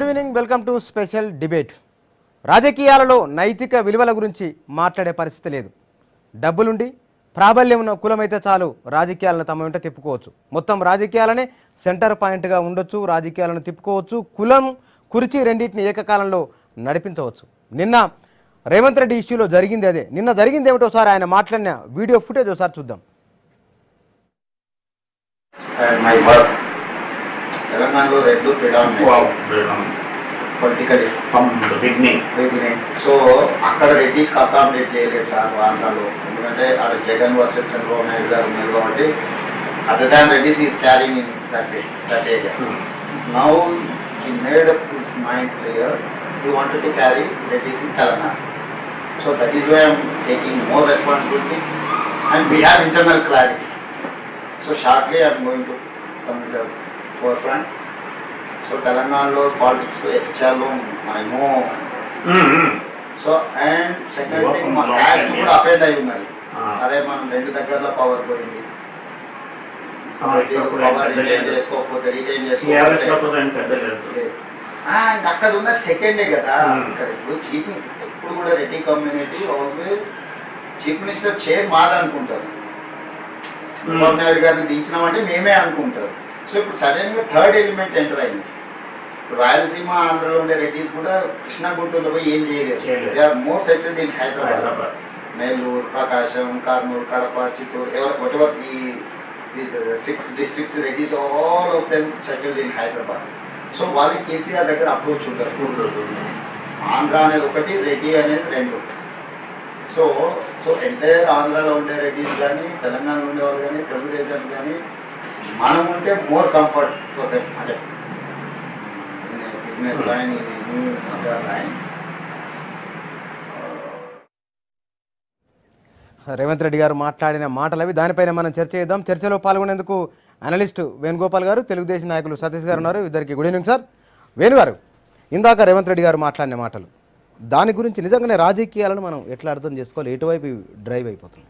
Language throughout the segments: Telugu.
Good evening, welcome to special debate. రాజకీయాలలో నైతిక విలువల గురించి మాట్లాడే పరిస్థితి లేదు. డబ్బులుండి ప్రాబల్యం ఉన్న కులమైతే చాలు రాజకీయాలను తమ వెంట తిప్పుకోవచ్చు. మొత్తం రాజకీయాలనే సెంటర్ పాయింట్గా ఉండొచ్చు, రాజకీయాలను తిప్పుకోవచ్చు, కులం కుర్చీ రెండింటిని ఏకకాలంలో నడిపించవచ్చు. నిన్న రేవంత్ రెడ్డి ఇష్యూలో జరిగింది అదే. నిన్న జరిగింది ఏమిటో ఒకసారి ఆయన మాట్లాడిన వీడియో ఫుటేజ్ ఒకసారి చూద్దాం. తెలంగాణలో రెడ్లు పొలిటికలీ ఫ్రమ్ బిగినింగ్. సో అక్కడ రెడ్డిస్కి అకామిడేట్ చేయలేదు సార్ ఆంధ్రాలో, ఎందుకంటే అక్కడ జగన్ వర్సెస్ చంద్రబాబు నాయుడు గారు ఉన్నారు కాబట్టి other than Reddys is carrying in that area. Now he made up his mind clear, he wanted to carry Reddys in Telangana. So that is why I'm taking more responsibility and we have internal clarity. So shortly I'm going to come to the forefront. So Telangana politics external I know. So and second thing, caste kuda affect ayi unnadi. Are మనం రెండు దగ్గరలో పవర్ పోయింది. పవర్ రిటైన్ చేసుకోకపోతే అండ్ అక్కడ ఉన్న సెకండే కదా. ఇక్కడ ఇప్పుడు చీఫ్ ఎప్పుడు కూడా Reddy community always chief minister chair మాదనుకుంటారు. చంద్రబాబు నాయుడు గారిని దించినామంటే మేమే అనుకుంటారు. సో ఇప్పుడు సడన్గా థర్డ్ ఎలిమెంట్ ఎంటర్ అయింది. ఇప్పుడు రాయలసీమ ఆంధ్రలో ఉండే రెడ్డిస్ కూడా కృష్ణా గుంటూరులో పోయి ఏం చేయలేదు. They are more settled in Hyderabad, Nellore, Prakasam, Kurnool, Kadapa, Chittoor, every these 6 districts Reddys all of them settled in Hyderabad. So వాళ్ళకి కేసీఆర్ దగ్గర అప్రోచ్ ఉంటారు. ఆంధ్ర అనేది ఒకటి, రెడ్డి అనేది రెండు. సో ఎంటైర్ ఆంధ్రాలో ఉండే రెడ్డిస్ కానీ, తెలంగాణలో ఉండేవాళ్ళు కానీ, తెలుగుదేశం కానీ మనం ఉంటే మోర్ కంఫర్ట్ ఫర్ దెమ్. అంటే business line, other line. Revanth Reddy గారు మాట్లాడిన మాటలు అవి. దానిపైన మనం చర్చ చేద్దాం. చర్చలో పాల్గొనేందుకు అనలిస్ట్ వేణుగోపాల్ గారు, తెలుగుదేశం నాయకులు సతీష్ గారు ఉన్నారు. ఇద్దరికి గుడ్ ఈవినింగ్ సార్. వేణు గారు, ఇందాక రేవంత్ రెడ్డి గారు మాట్లాడిన మాటలు, దాని గురించి నిజంగానే రాజకీయాలను మనం ఎట్లా అర్థం చేసుకోవాలి? ఎటువైపు డ్రైవ్ అయిపోతుంది?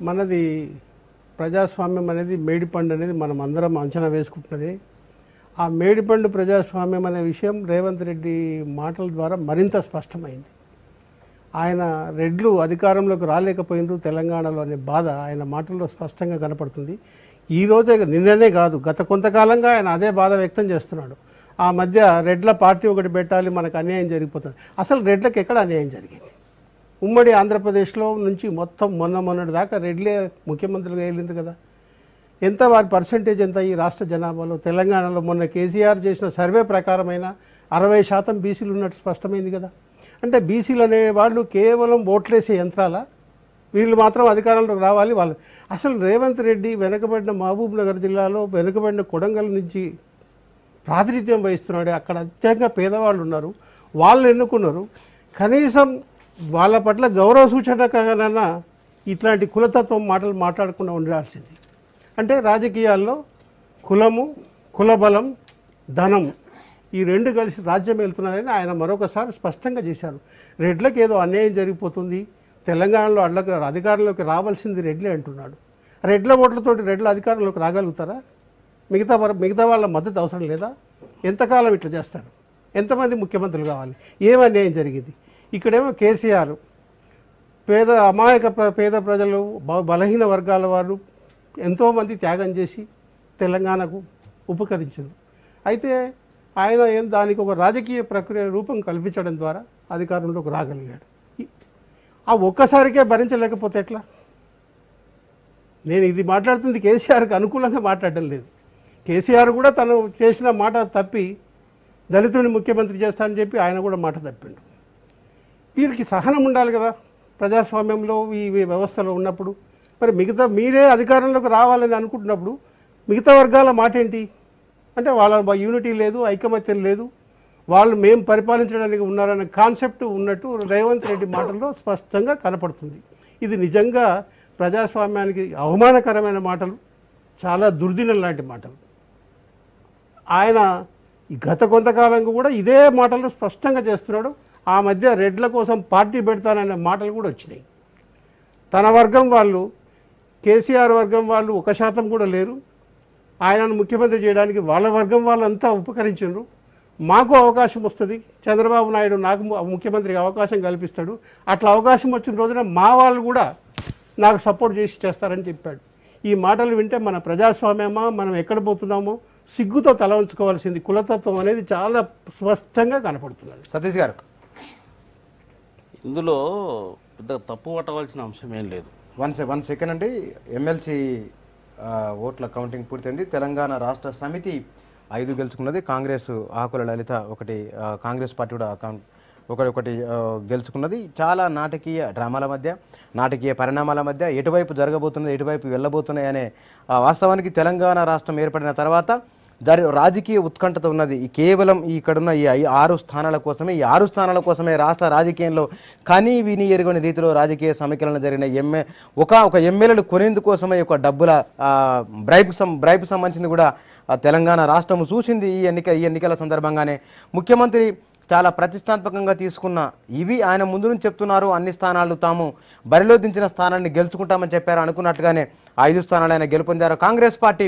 మనది ప్రజాస్వామ్యం అనేది, మేడిపండు అనేది మనం అందరం అంచనా వేసుకుంటున్నది. ఆ మేడిపండు ప్రజాస్వామ్యం అనే విషయం రేవంత్ రెడ్డి మాటల ద్వారా మరింత స్పష్టమైంది. ఆయన రెడ్లు అధికారంలోకి రాలేకపోయినారు తెలంగాణలో అనే బాధ ఆయన మాటల్లో స్పష్టంగా కనపడుతుంది. ఈరోజే, నిన్ననే కాదు, గత కొంతకాలంగా ఆయన అదే బాధ వ్యక్తం చేస్తున్నాడు. ఆ మధ్య రెడ్ల పార్టీ ఒకటి పెట్టాలి, మనకు అన్యాయం జరిగిపోతుంది. అసలు రెడ్లకు ఎక్కడ అన్యాయం జరిగింది? ఉమ్మడి ఆంధ్రప్రదేశ్లో నుంచి మొత్తం మొన్నటి దాకా రెడ్లే ముఖ్యమంత్రులుగా వెళ్ళింది కదా. ఎంత వారి పర్సంటేజ్ ఎంత ఈ రాష్ట్ర జనాభాలో? తెలంగాణలో మొన్న కేసీఆర్ చేసిన సర్వే ప్రకారమైన 60% బీసీలు ఉన్నట్టు స్పష్టమైంది కదా. అంటే బీసీలు అనే వాళ్ళు కేవలం ఓట్లేసే యంత్రాల, వీళ్ళు మాత్రం అధికారంలోకి రావాలి వాళ్ళు. అసలు రేవంత్ రెడ్డి వెనుకబడిన మహబూబ్ నగర్ జిల్లాలో, వెనుకబడిన కొడంగల్ నుంచి ప్రాతినిధ్యం వహిస్తున్నాడు. అక్కడ అత్యంత పేదవాళ్ళు ఉన్నారు, వాళ్ళు ఎన్నుకున్నారు. కనీసం వాళ్ళ పట్ల గౌరవ సూచనకైనా ఇట్లాంటి కులతత్వం మాటలు మాట్లాడకుండా ఉండాల్సింది. అంటే రాజకీయాల్లో కులము, కులబలం, ధనం ఈ రెండు కలిసి రాజ్యం వెళ్తున్నారని ఆయన మరొకసారి స్పష్టంగా చేశారు. రెడ్లకు ఏదో అన్యాయం జరిగిపోతుంది, తెలంగాణలో అధికారంలోకి రావాల్సింది రెడ్లే అంటున్నాడు. రెడ్ల ఓట్లతోటి రెడ్ల అధికారంలోకి రాగలుగుతారా? మిగతా వాళ్ళ మద్దతు అవసరం లేదా? ఎంతకాలం ఇట్లా చేస్తారు? ఎంతమంది ముఖ్యమంత్రులు కావాలి? ఏం అన్యాయం జరిగింది? ఇక్కడేమో కేసీఆర్ పేద ప్రజలు, బలహీన వర్గాల వారు ఎంతోమంది త్యాగం చేసి తెలంగాణకు ఉపకరించారు. అయితే ఆయన దానికి ఒక రాజకీయ ప్రక్రియ రూపం కల్పించడం ద్వారా అధికారంలోకి రాగలిగాడు. ఆ ఒక్కసారికే భరించలేకపోతే ఎట్లా? నేను ఇది మాట్లాడుతుంది కేసీఆర్కి అనుకూలంగా మాట్లాడడం లేదు. కేసీఆర్ కూడా తను చేసిన మాట తప్పి దళితుడిని ముఖ్యమంత్రి చేస్తానని చెప్పి ఆయన కూడా మాట తప్పిండు. వీరికి సహనం ఉండాలి కదా ప్రజాస్వామ్యంలో, ఈ వ్యవస్థలో ఉన్నప్పుడు. మరి మీరే అధికారంలోకి రావాలని అనుకుంటున్నప్పుడు మిగతా వర్గాల మాట ఏంటి? అంటే వాళ్ళ యూనిటీ లేదు, ఐకమత్యం లేదు, వాళ్ళు మేము పరిపాలించడానికి ఉన్నారనే కాన్సెప్ట్ ఉన్నట్టు రేవంత్ రెడ్డి మాటల్లో స్పష్టంగా కనపడుతుంది. ఇది నిజంగా ప్రజాస్వామ్యానికి అవమానకరమైన మాటలు, చాలా దుర్దినం లాంటి మాటలు. ఆయన గత కొంతకాలంగా కూడా ఇదే మాటలు స్పష్టంగా చేస్తున్నాడు. ఆ మధ్య రెడ్ల కోసం పార్టీ పెడతాననే మాటలు కూడా వచ్చినాయి. తన వర్గం వాళ్ళు, కేసీఆర్ వర్గం వాళ్ళు 1% కూడా లేరు. ఆయనను ముఖ్యమంత్రి చేయడానికి వాళ్ళ వర్గం వాళ్ళంతా ఉపకరించారు. మాకు అవకాశం వస్తుంది, చంద్రబాబు నాయుడు నాకు ముఖ్యమంత్రికి అవకాశం కల్పిస్తాడు, అట్లా అవకాశం వచ్చిన రోజున మా వాళ్ళు కూడా నాకు సపోర్ట్ చేస్తారని చెప్పాడు. ఈ మాటలు వింటే మన ప్రజాస్వామ్యమా, మనం ఎక్కడ పోతున్నామో సిగ్గుతో తల ఉంచుకోవాల్సింది. కులతత్వం అనేది చాలా స్పష్టంగా కనపడుతున్నది. సతీష్ గారు, ఇందులో పెద్ద తప్పు పట్టవలసిన అంశం ఏం లేదు. వన్ సెకండ్ అండి. ఎమ్మెల్సీ ఓట్ల కౌంటింగ్ పూర్తయింది. తెలంగాణ రాష్ట్ర సమితి 5 గెలుచుకున్నది. కాంగ్రెస్ ఆకుల లలిత ఒకటి, కాంగ్రెస్ పార్టీ కూడా ఒకటి గెలుచుకున్నది. చాలా నాటకీయ డ్రామాల మధ్య, నాటకీయ పరిణామాల మధ్య ఎటువైపు జరగబోతున్నది, ఎటువైపు వెళ్ళబోతున్నాయి అనే వాస్తవానికి తెలంగాణ రాష్ట్రం ఏర్పడిన తర్వాత రాజకీయ ఉత్కంఠత ఉన్నది. కేవలం ఇక్కడున్న ఈ 6 స్థానాల కోసమే, ఈ 6 స్థానాల కోసమే రాష్ట్ర రాజకీయంలో కనీ విని ఎరుగని రీతిలో రాజకీయ సమీకరణ జరిగిన ఒక ఎమ్మెల్యేలు కొనేందుకోసమే ఒక డబ్బుల బ్రైబ్ సంబంధించింది కూడా తెలంగాణ రాష్ట్రం చూసింది. ఈ ఎన్నికల సందర్భంగానే ముఖ్యమంత్రి చాలా ప్రతిష్టాత్మకంగా తీసుకున్న ఇవి ఆయన ముందు నుంచి చెప్తున్నారు. అన్ని స్థానాలు తాము బరిలో దించిన స్థానాన్ని గెలుచుకుంటామని చెప్పారు. అనుకున్నట్టుగానే 5 స్థానాలు ఆయన గెలుపొందారు. కాంగ్రెస్ పార్టీ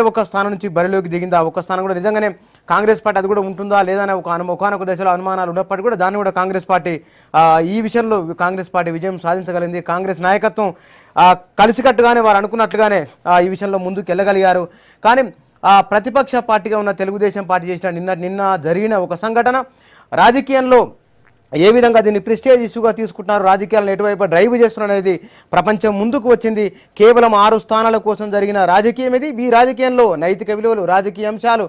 ఒక్క స్థానం నుంచి బరిలోకి దిగిందా, ఒక్క స్థానం కూడా నిజంగానే కాంగ్రెస్ పార్టీ అది కూడా ఉంటుందా లేదా అనే ఒకనొక దశలో అనుమానాలు ఉన్నప్పటికీ కూడా దాన్ని కూడా కాంగ్రెస్ పార్టీ ఈ విషయంలో కాంగ్రెస్ పార్టీ విజయం సాధించగలిగింది. కాంగ్రెస్ నాయకత్వం కలిసికట్టుగానే వారు అనుకున్నట్లుగానే ఈ విషయంలో ముందుకు వెళ్ళగలిగారు. కానీ ప్రతిపక్ష పార్టీగా ఉన్న తెలుగుదేశం పార్టీ చేసిన నిన్న జరిగిన ఒక సంఘటన రాజకీయంలో ఏ విధంగా దీన్ని ప్రెస్టేజ్ ఇష్యూగా తీసుకుంటున్నారు, రాజకీయాలను ఎటువైపు డ్రైవ్ చేస్తున్నారు అనేది ప్రపంచం ముందుకు వచ్చింది. కేవలం 6 స్థానాల కోసం జరిగిన రాజకీయం ఇది. ఈ రాజకీయంలో నైతిక విలువలు, రాజకీయ అంశాలు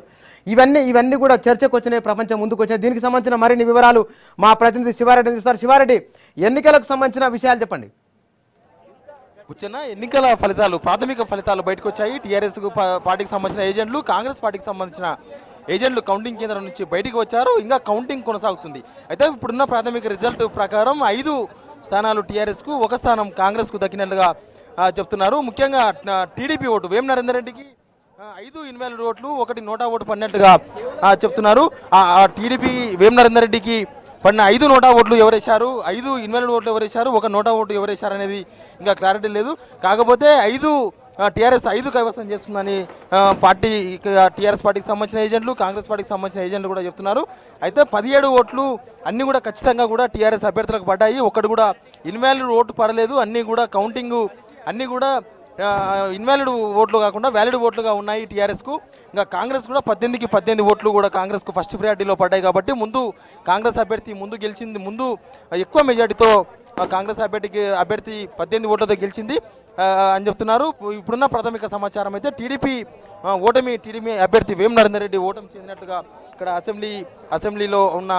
ఇవన్నీ కూడా చర్చకు వచ్చినాయి, ప్రపంచం ముందుకు వచ్చినాయి. దీనికి సంబంధించిన మరిన్ని వివరాలు మా ప్రతినిధి శివారెడ్డి అందిస్తారు. శివారెడ్డి, ఎన్నికలకు సంబంధించిన విషయాలు చెప్పండి. ఎన్నికల ఫలితాలు, ప్రాథమిక ఫలితాలు బయటకు వచ్చాయి. టీఆర్ఎస్ పార్టీకి సంబంధించిన ఏజెంట్లు, కాంగ్రెస్ పార్టీకి సంబంధించిన ఏజెంట్లు కౌంటింగ్ కేంద్రం నుంచి బయటికి వచ్చారు. ఇంకా కౌంటింగ్ కొనసాగుతుంది. అయితే ఇప్పుడున్న ప్రాథమిక రిజల్ట్ ప్రకారం 5 స్థానాలు టీఆర్ఎస్కు, 1 స్థానం కాంగ్రెస్కు దక్కినట్లుగా చెప్తున్నారు. ముఖ్యంగా టీడీపీ ఓటు వేం నరేందర్ రెడ్డికి 5 ఇన్వాలిడ్ ఓట్లు, 1 నోటా ఓటు పడినట్టుగా చెప్తున్నారు. టీడీపీ వేం నరేందర్ రెడ్డికి పడిన 5 నోటా ఓట్లు ఎవరేశారు, 5 ఇన్వాలిడ్ ఓట్లు ఎవరేశారు, 1 నోటా ఓటు ఎవరేశారు అనేది ఇంకా క్లారిటీ లేదు. కాకపోతే టీఆర్ఎస్ 5 కైవసం చేస్తుందని టీఆర్ఎస్ పార్టీకి సంబంధించిన ఏజెంట్లు, కాంగ్రెస్ పార్టీకి సంబంధించిన ఏజెంట్లు కూడా చెప్తున్నారు. అయితే 17 ఓట్లు అన్నీ కూడా ఖచ్చితంగా కూడా టీఆర్ఎస్ అభ్యర్థులకు పడ్డాయి. ఒక్కటి కూడా ఇన్వాలిడ్ ఓటు పడలేదు. అన్నీ కూడా కౌంటింగ్ అన్నీ కూడా ఇన్వాలిడ్ ఓట్లు కాకుండా వ్యాలిడ్ ఓట్లుగా ఉన్నాయి టీఆర్ఎస్కు. ఇంకా కాంగ్రెస్ కూడా 18కి 18 ఓట్లు కూడా కాంగ్రెస్కు ఫస్ట్ ప్రియారిటీలో పడ్డాయి. కాబట్టి కాంగ్రెస్ అభ్యర్థి గెలిచింది, ఎక్కువ మెజార్టీతో కాంగ్రెస్ అభ్యర్థి 18 ఓట్లతో గెలిచింది అని చెప్తున్నారు. ఇప్పుడున్న ప్రాథమిక సమాచారం అయితే టీడీపీ అభ్యర్థి వేం నరేందర్ రెడ్డి ఓటమి చెందినట్టుగా ఇక్కడ అసెంబ్లీలో ఉన్న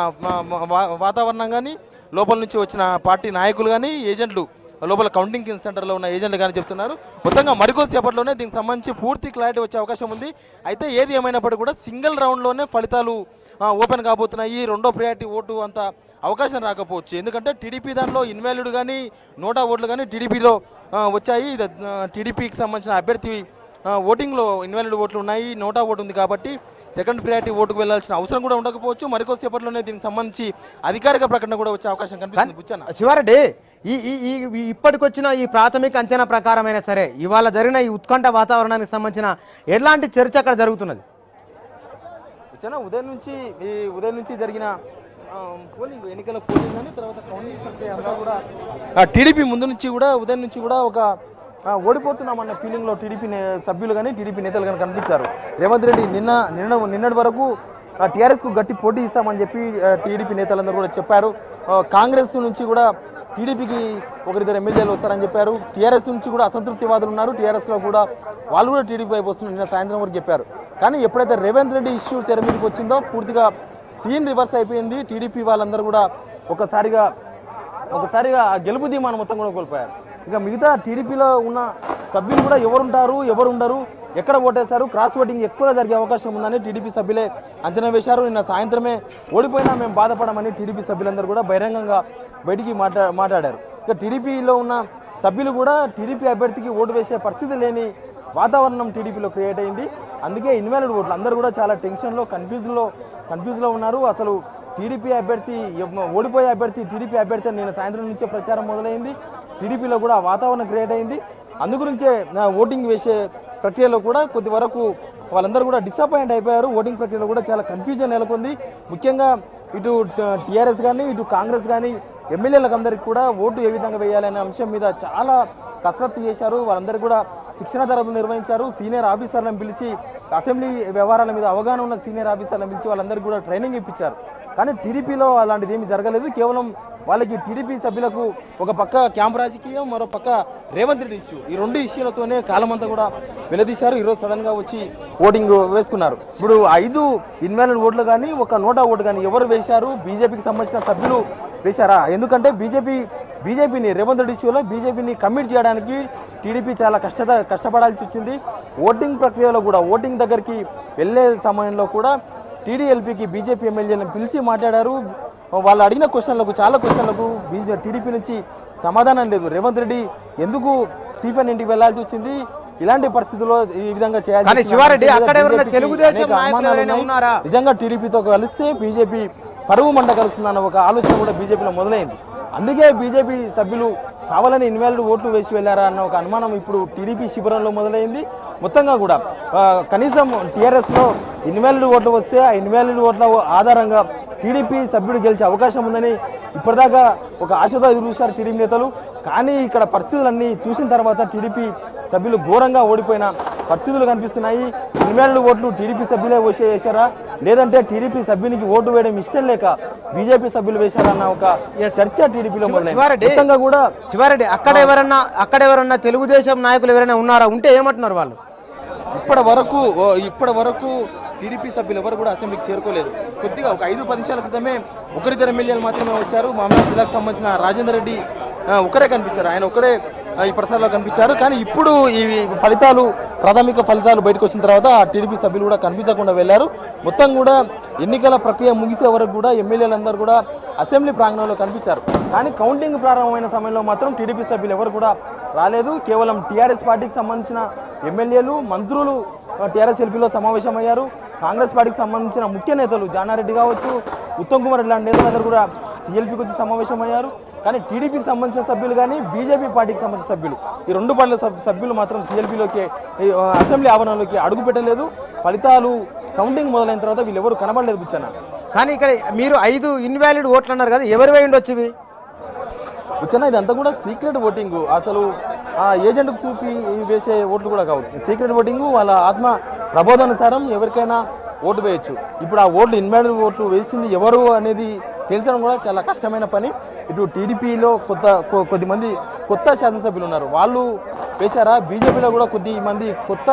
వాతావరణం కానీ, లోపల నుంచి వచ్చిన పార్టీ నాయకులు కానీ, ఏజెంట్లు, లోపల కౌంటింగ్ సెంటర్లో ఉన్న ఏజెంట్లు కానీ చెప్తున్నారు. మొత్తంగా మరికొద్దిసేపట్లోనే దీనికి సంబంధించి పూర్తి క్లారిటీ వచ్చే అవకాశం ఉంది. అయితే ఏది ఏమైనప్పటికీ కూడా సింగిల్ రౌండ్లోనే ఫలితాలు ఓపెన్ కాబోతున్నాయి. రెండో ప్రియారిటీ ఓటు అంత అవకాశం రాకపోవచ్చు. ఎందుకంటే టీడీపీ దానిలో ఇన్వాలిడ్ కానీ, నోటా ఓట్లు కానీ టీడీపీలో వచ్చాయి. టీడీపీకి సంబంధించిన అభ్యర్థి ఓటింగ్లో ఇన్వాలిడ్ ఓట్లు ఉన్నాయి, నోటా ఓటు ఉంది. కాబట్టి సెకండ్ ప్రియారిటీ ఓటుకు వెళ్లాల్సిన అవసరం కూడా ఉండకపోవచ్చు. మరికొద్దిసేపట్లోనే దీనికి సంబంధించి అధికారిక ప్రకటన కూడా వచ్చే అవకాశం కనిపిస్తుంది. శివారెడ్డి, ఇప్పటికొచ్చిన ఈ ప్రాథమిక అంచనా ప్రకారమైనా సరే ఇవాళ జరిగిన ఈ ఉత్కంఠ వాతావరణానికి సంబంధించిన ఎలాంటి చర్చ అక్కడ జరుగుతున్నది? ఉదయం నుంచి జరిగిన ఎన్నికల పోలింగ్ అని, తర్వాత కౌంటింగ్ ప్రక్రియ అంతా కూడా టీడీపీ ఉదయం నుంచి కూడా ఒక ఓడిపోతున్నామన్న ఫీలింగ్లో టీడీపీ సభ్యులు కానీ, టీడీపీ నేతలు కానీ కనిపించారు. రేవంత్ రెడ్డి నిన్నటి వరకు టీఆర్ఎస్కు గట్టి పోటీ ఇస్తామని చెప్పి టీడీపీ నేతలందరూ కూడా చెప్పారు. కాంగ్రెస్ నుంచి కూడా టీడీపీకి 1-2 ఎమ్మెల్యేలు వస్తారని చెప్పారు. టీఆర్ఎస్ నుంచి కూడా అసంతృప్తివాదులు ఉన్నారు. టీఆర్ఎస్లో కూడా వాళ్ళు కూడా టీడీపీ వైపు వస్తున్నారు నిన్న సాయంత్రం వరకు చెప్పారు. కానీ ఎప్పుడైతే రేవంత్ రెడ్డి ఇష్యూ తెర మీదకి వచ్చిందో పూర్తిగా సీన్ రివర్స్ అయిపోయింది. టీడీపీ వాళ్ళందరూ కూడా ఒకసారిగా గెలుపు ధీమాను మొత్తం కూడా కోల్పోయారు. ఇక మిగతా టీడీపీలో ఉన్న సభ్యులు కూడా ఎవరుంటారు, ఎవరు ఉండరు, ఎక్కడ ఓటేశారు, క్రాస్ ఓటింగ్ ఎక్కువగా జరిగే అవకాశం ఉందని టీడీపీ సభ్యులే అంచనా వేశారు. నిన్న సాయంత్రమే ఓడిపోయినా మేము బాధపడమని టీడీపీ సభ్యులందరూ కూడా బహిరంగంగా బయటికి మాట్లాడారు. ఇక టీడీపీలో ఉన్న సభ్యులు కూడా టీడీపీ అభ్యర్థికి ఓటు వేసే పరిస్థితి లేని వాతావరణం టీడీపీలో క్రియేట్ అయింది. అందుకే ఇన్వాలిడ్ ఓట్లు అందరూ కూడా చాలా టెన్షన్లో, కన్ఫ్యూజ్లో ఉన్నారు. అసలు టీడీపీ అభ్యర్థి, ఓడిపోయే అభ్యర్థి టీడీపీ అభ్యర్థి నేను సాయంత్రం నుంచే ప్రచారం మొదలైంది. టీడీపీలో కూడా వాతావరణం క్రియేట్ అయింది. అందుగురించే ఓటింగ్ వేసే ప్రక్రియలో కూడా కొద్ది వరకు వాళ్ళందరూ కూడా డిసప్పాయింట్ అయిపోయారు. ఓటింగ్ ప్రక్రియలో కూడా చాలా కన్ఫ్యూజన్ నెలకొంది. ముఖ్యంగా ఇటు టీఆర్ఎస్ కానీ ఇటు కాంగ్రెస్ కానీ ఎమ్మెల్యేలకు అందరికీ కూడా ఓటు ఏ విధంగా వేయాలనే అంశం మీద చాలా కసరత్తు చేశారు. వాళ్ళందరూ కూడా శిక్షణ తరగతులు నిర్వహించారు. సీనియర్ ఆఫీసర్లను పిలిచి అసెంబ్లీ వ్యవహారాల మీద అవగాహన ఉన్న సీనియర్ ఆఫీసర్లను పిలిచి వాళ్ళందరికీ కూడా ట్రైనింగ్ ఇప్పించారు. కానీ టీడీపీలో అలాంటిది ఏమీ జరగలేదు. కేవలం వాళ్ళకి టీడీపీ సభ్యులకు ఒక పక్క క్యాంప్ రాజకీయం, మరో పక్క రేవంత్ రెడ్డి ఇష్యూ, ఈ రెండు ఇష్యూలతోనే కాలమంతా కూడా వెలదీశారు. ఈరోజు సడన్గా వచ్చి ఓటింగ్ వేసుకున్నారు. ఇప్పుడు 5 ఇన్వాలిడ్ ఓట్లు కానీ ఒక నోటా ఓటు కానీ ఎవరు వేశారు? బీజేపీకి సంబంధించిన సభ్యులు వేశారా? ఎందుకంటే బీజేపీని రేవంత్ రెడ్డి ఇష్యూలో బీజేపీని కమిట్ చేయడానికి టీడీపీ చాలా కష్టపడాల్సి వచ్చింది. ఓటింగ్ ప్రక్రియలో కూడా ఓటింగ్ దగ్గరికి వెళ్ళే సమయంలో కూడా టీడీఎల్పీకి బీజేపీ ఎమ్మెల్యేలను పిలిచి మాట్లాడారు. వాళ్ళు అడిగిన చాలా క్వశ్చన్లకు టీడీపీ నుంచి సమాధానం లేదు. రేవంత్ రెడ్డి ఎందుకు స్టీఫెన్ ఇంటికి వెళ్లాల్సి వచ్చింది, ఇలాంటి పరిస్థితుల్లో ఈ విధంగా చేయాలి. నిజంగా టీడీపీతో కలిస్తే బీజేపీ పరువు మంట కలుస్తుందన్న ఒక ఆలోచన కూడా బీజేపీలో మొదలైంది. అందుకే బీజేపీ సభ్యులు కావాలని ఇన్వాలిడ్ ఓట్లు వేసి వెళ్ళారా అన్న ఒక అనుమానం ఇప్పుడు టీడీపీ శిబిరంలో మొదలైంది. మొత్తంగా కూడా కనీసం టీఆర్ఎస్లో ఇన్వాలిడ్ ఓట్లు వస్తే ఆ ఇన్వాలిడ్ ఓట్ల ఆధారంగా టీడీపీ సభ్యుడు గెలిచే అవకాశం ఉందని ఇప్పటిదాకా ఒక ఆశతో ఎదురు చూశారు టీడీపీ నేతలు. కానీ ఇక్కడ పరిస్థితులన్నీ చూసిన తర్వాత టీడీపీ సభ్యులు ఘోరంగా ఓడిపోయిన పరిస్థితులు కనిపిస్తున్నాయి. ఇన్వాలిడ్ ఓట్లు టీడీపీ సభ్యులే వేశారా, లేదంటే టీడీపీ సభ్యునికి ఓటు వేయడం ఇష్టం లేక బీజేపీ సభ్యులు వేశారన్న ఒక చర్చ టీడీపీలో మొత్తంగా కూడా. శివారెడ్డి, అక్కడ ఎవరన్నా తెలుగుదేశం నాయకులు ఎవరైనా ఉన్నారా? ఉంటే ఏమంటున్నారు వాళ్ళు? ఇప్పటి వరకు టీడీపీ సభ్యులు ఎవరు కూడా అసెంబ్లీకి చేరుకోలేదు. కొద్దిగా ఒక 5-10 నిమిషాల క్రితమే ఒకరిద్దరు ఎమ్మెల్యేలు మాత్రమే వచ్చారు. మహబూబ్ జిల్లాకు సంబంధించిన రాజేందర్ రెడ్డి ఒకరే కనిపించారు. ఆయన ఒకరే ఈ పరిసరాల్లో కనిపించారు. కానీ ఇప్పుడు ఈ ప్రాథమిక ఫలితాలు బయటకు వచ్చిన తర్వాత టీడీపీ సభ్యులు కూడా కనిపించకుండా వెళ్ళారు. మొత్తం కూడా ఎన్నికల ప్రక్రియ ముగిసే వరకు కూడా ఎమ్మెల్యేలందరూ కూడా అసెంబ్లీ ప్రాంగణంలో కనిపించారు. కానీ కౌంటింగ్ ప్రారంభమైన సమయంలో మాత్రం టీడీపీ సభ్యులు ఎవరు కూడా రాలేదు. కేవలం టీఆర్ఎస్ పార్టీకి సంబంధించిన ఎమ్మెల్యేలు, మంత్రులు టీఆర్ఎస్ ఎల్పీలో సమావేశమయ్యారు. కాంగ్రెస్ పార్టీకి సంబంధించిన ముఖ్య నేతలు జానారెడ్డి కావచ్చు, ఉత్తమ్ కుమార్ రెడ్డి లాంటి నేతలందరూ కూడా సీఎల్పీకి వచ్చి సమావేశమయ్యారు. కానీ టీడీపీకి సంబంధించిన సభ్యులు కానీ బీజేపీ పార్టీకి సంబంధించిన సభ్యులు, ఈ రెండు పార్టీల సభ్యులు మాత్రం సీఎల్పీలోకి అసెంబ్లీ ఆవరణలోకి అడుగు పెట్టలేదు. ఫలితాలు కౌంటింగ్ మొదలైన తర్వాత వీళ్ళెవరు కనబడలేదు బుచ్చన్న. కానీ ఇక్కడ మీరు 5 ఇన్వాలిడ్ ఓట్లు అన్నారు కదా, ఎవరు వేయండి వచ్చివి బుచ్చన్న? ఇదంతా కూడా సీక్రెట్ ఓటింగ్. అసలు ఏజెంట్కు చూపి వేసే ఓట్లు కూడా కావు. సీక్రెట్ ఓటింగ్ వాళ్ళ ఆత్మ ప్రబోధానుసారం ఎవరికైనా ఓటు వేయచ్చు. ఇప్పుడు ఆ ఓట్లు ఇన్వాలిడ్ ఓట్లు వేసింది ఎవరు అనేది తేల్చడం కూడా చాలా కష్టమైన పని. ఇటు టీడీపీలో కొద్దిమంది కొత్త శాసనసభ్యులు ఉన్నారు, వాళ్ళు వేశారా? బీజేపీలో కూడా కొద్దిమంది కొత్త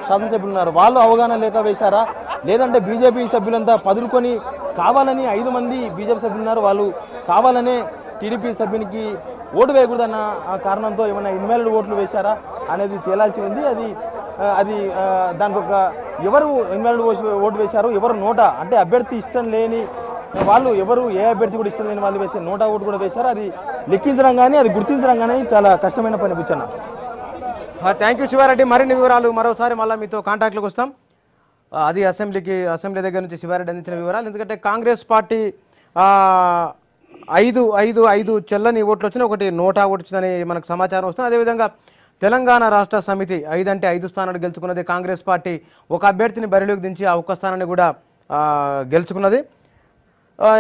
శాసనసభ్యులు ఉన్నారు, వాళ్ళు అవగాహన లేక వేశారా? లేదంటే బీజేపీ సభ్యులంతా పదులుకొని కావాలని 5 మంది బీజేపీ సభ్యులు ఉన్నారు, వాళ్ళు కావాలనే టీడీపీ సభ్యునికి ఓటు వేయకూడదన్న కారణంతో ఏమైనా ఇన్వాలిడ్ ఓట్లు వేశారా అనేది తేలాల్సి ఉంది. అది దానికి ఒక ఎవరు ఇన్వాలిడ్ ఓటు వేశారు, ఎవరు నోటా అంటే అభ్యర్థి ఇష్టం లేని వాళ్ళు ఎవరు, ఏ అభ్యర్థి కూడా ఇష్టం లేని వాళ్ళు వేసే నోటా ఓటు కూడా వేశారు. అది లెక్కించడం కానీ అది గుర్తించడం కానీ చాలా కష్టమైన పని బుచ్చన్న. Thank you Sivareddy. మరిన్ని వివరాలు మరోసారి మళ్ళీ మీతో కాంటాక్ట్లోకి వస్తాం. అది అసెంబ్లీ దగ్గర నుంచి శివారెడ్డి అందించిన వివరాలు. ఎందుకంటే కాంగ్రెస్ పార్టీ 5 చెల్లని ఓట్లు వచ్చినాయి, 1 నోటా ఓటు వచ్చిందని మనకు సమాచారం వస్తుంది. అదేవిధంగా తెలంగాణ రాష్ట్ర సమితి 5 అంటే 5 స్థానాలు గెలుచుకున్నది కాంగ్రెస్ పార్టీ. ఒక అభ్యర్థిని బరిలోకి దించి ఆ ఒక్క స్థానాన్ని కూడా గెలుచుకున్నది.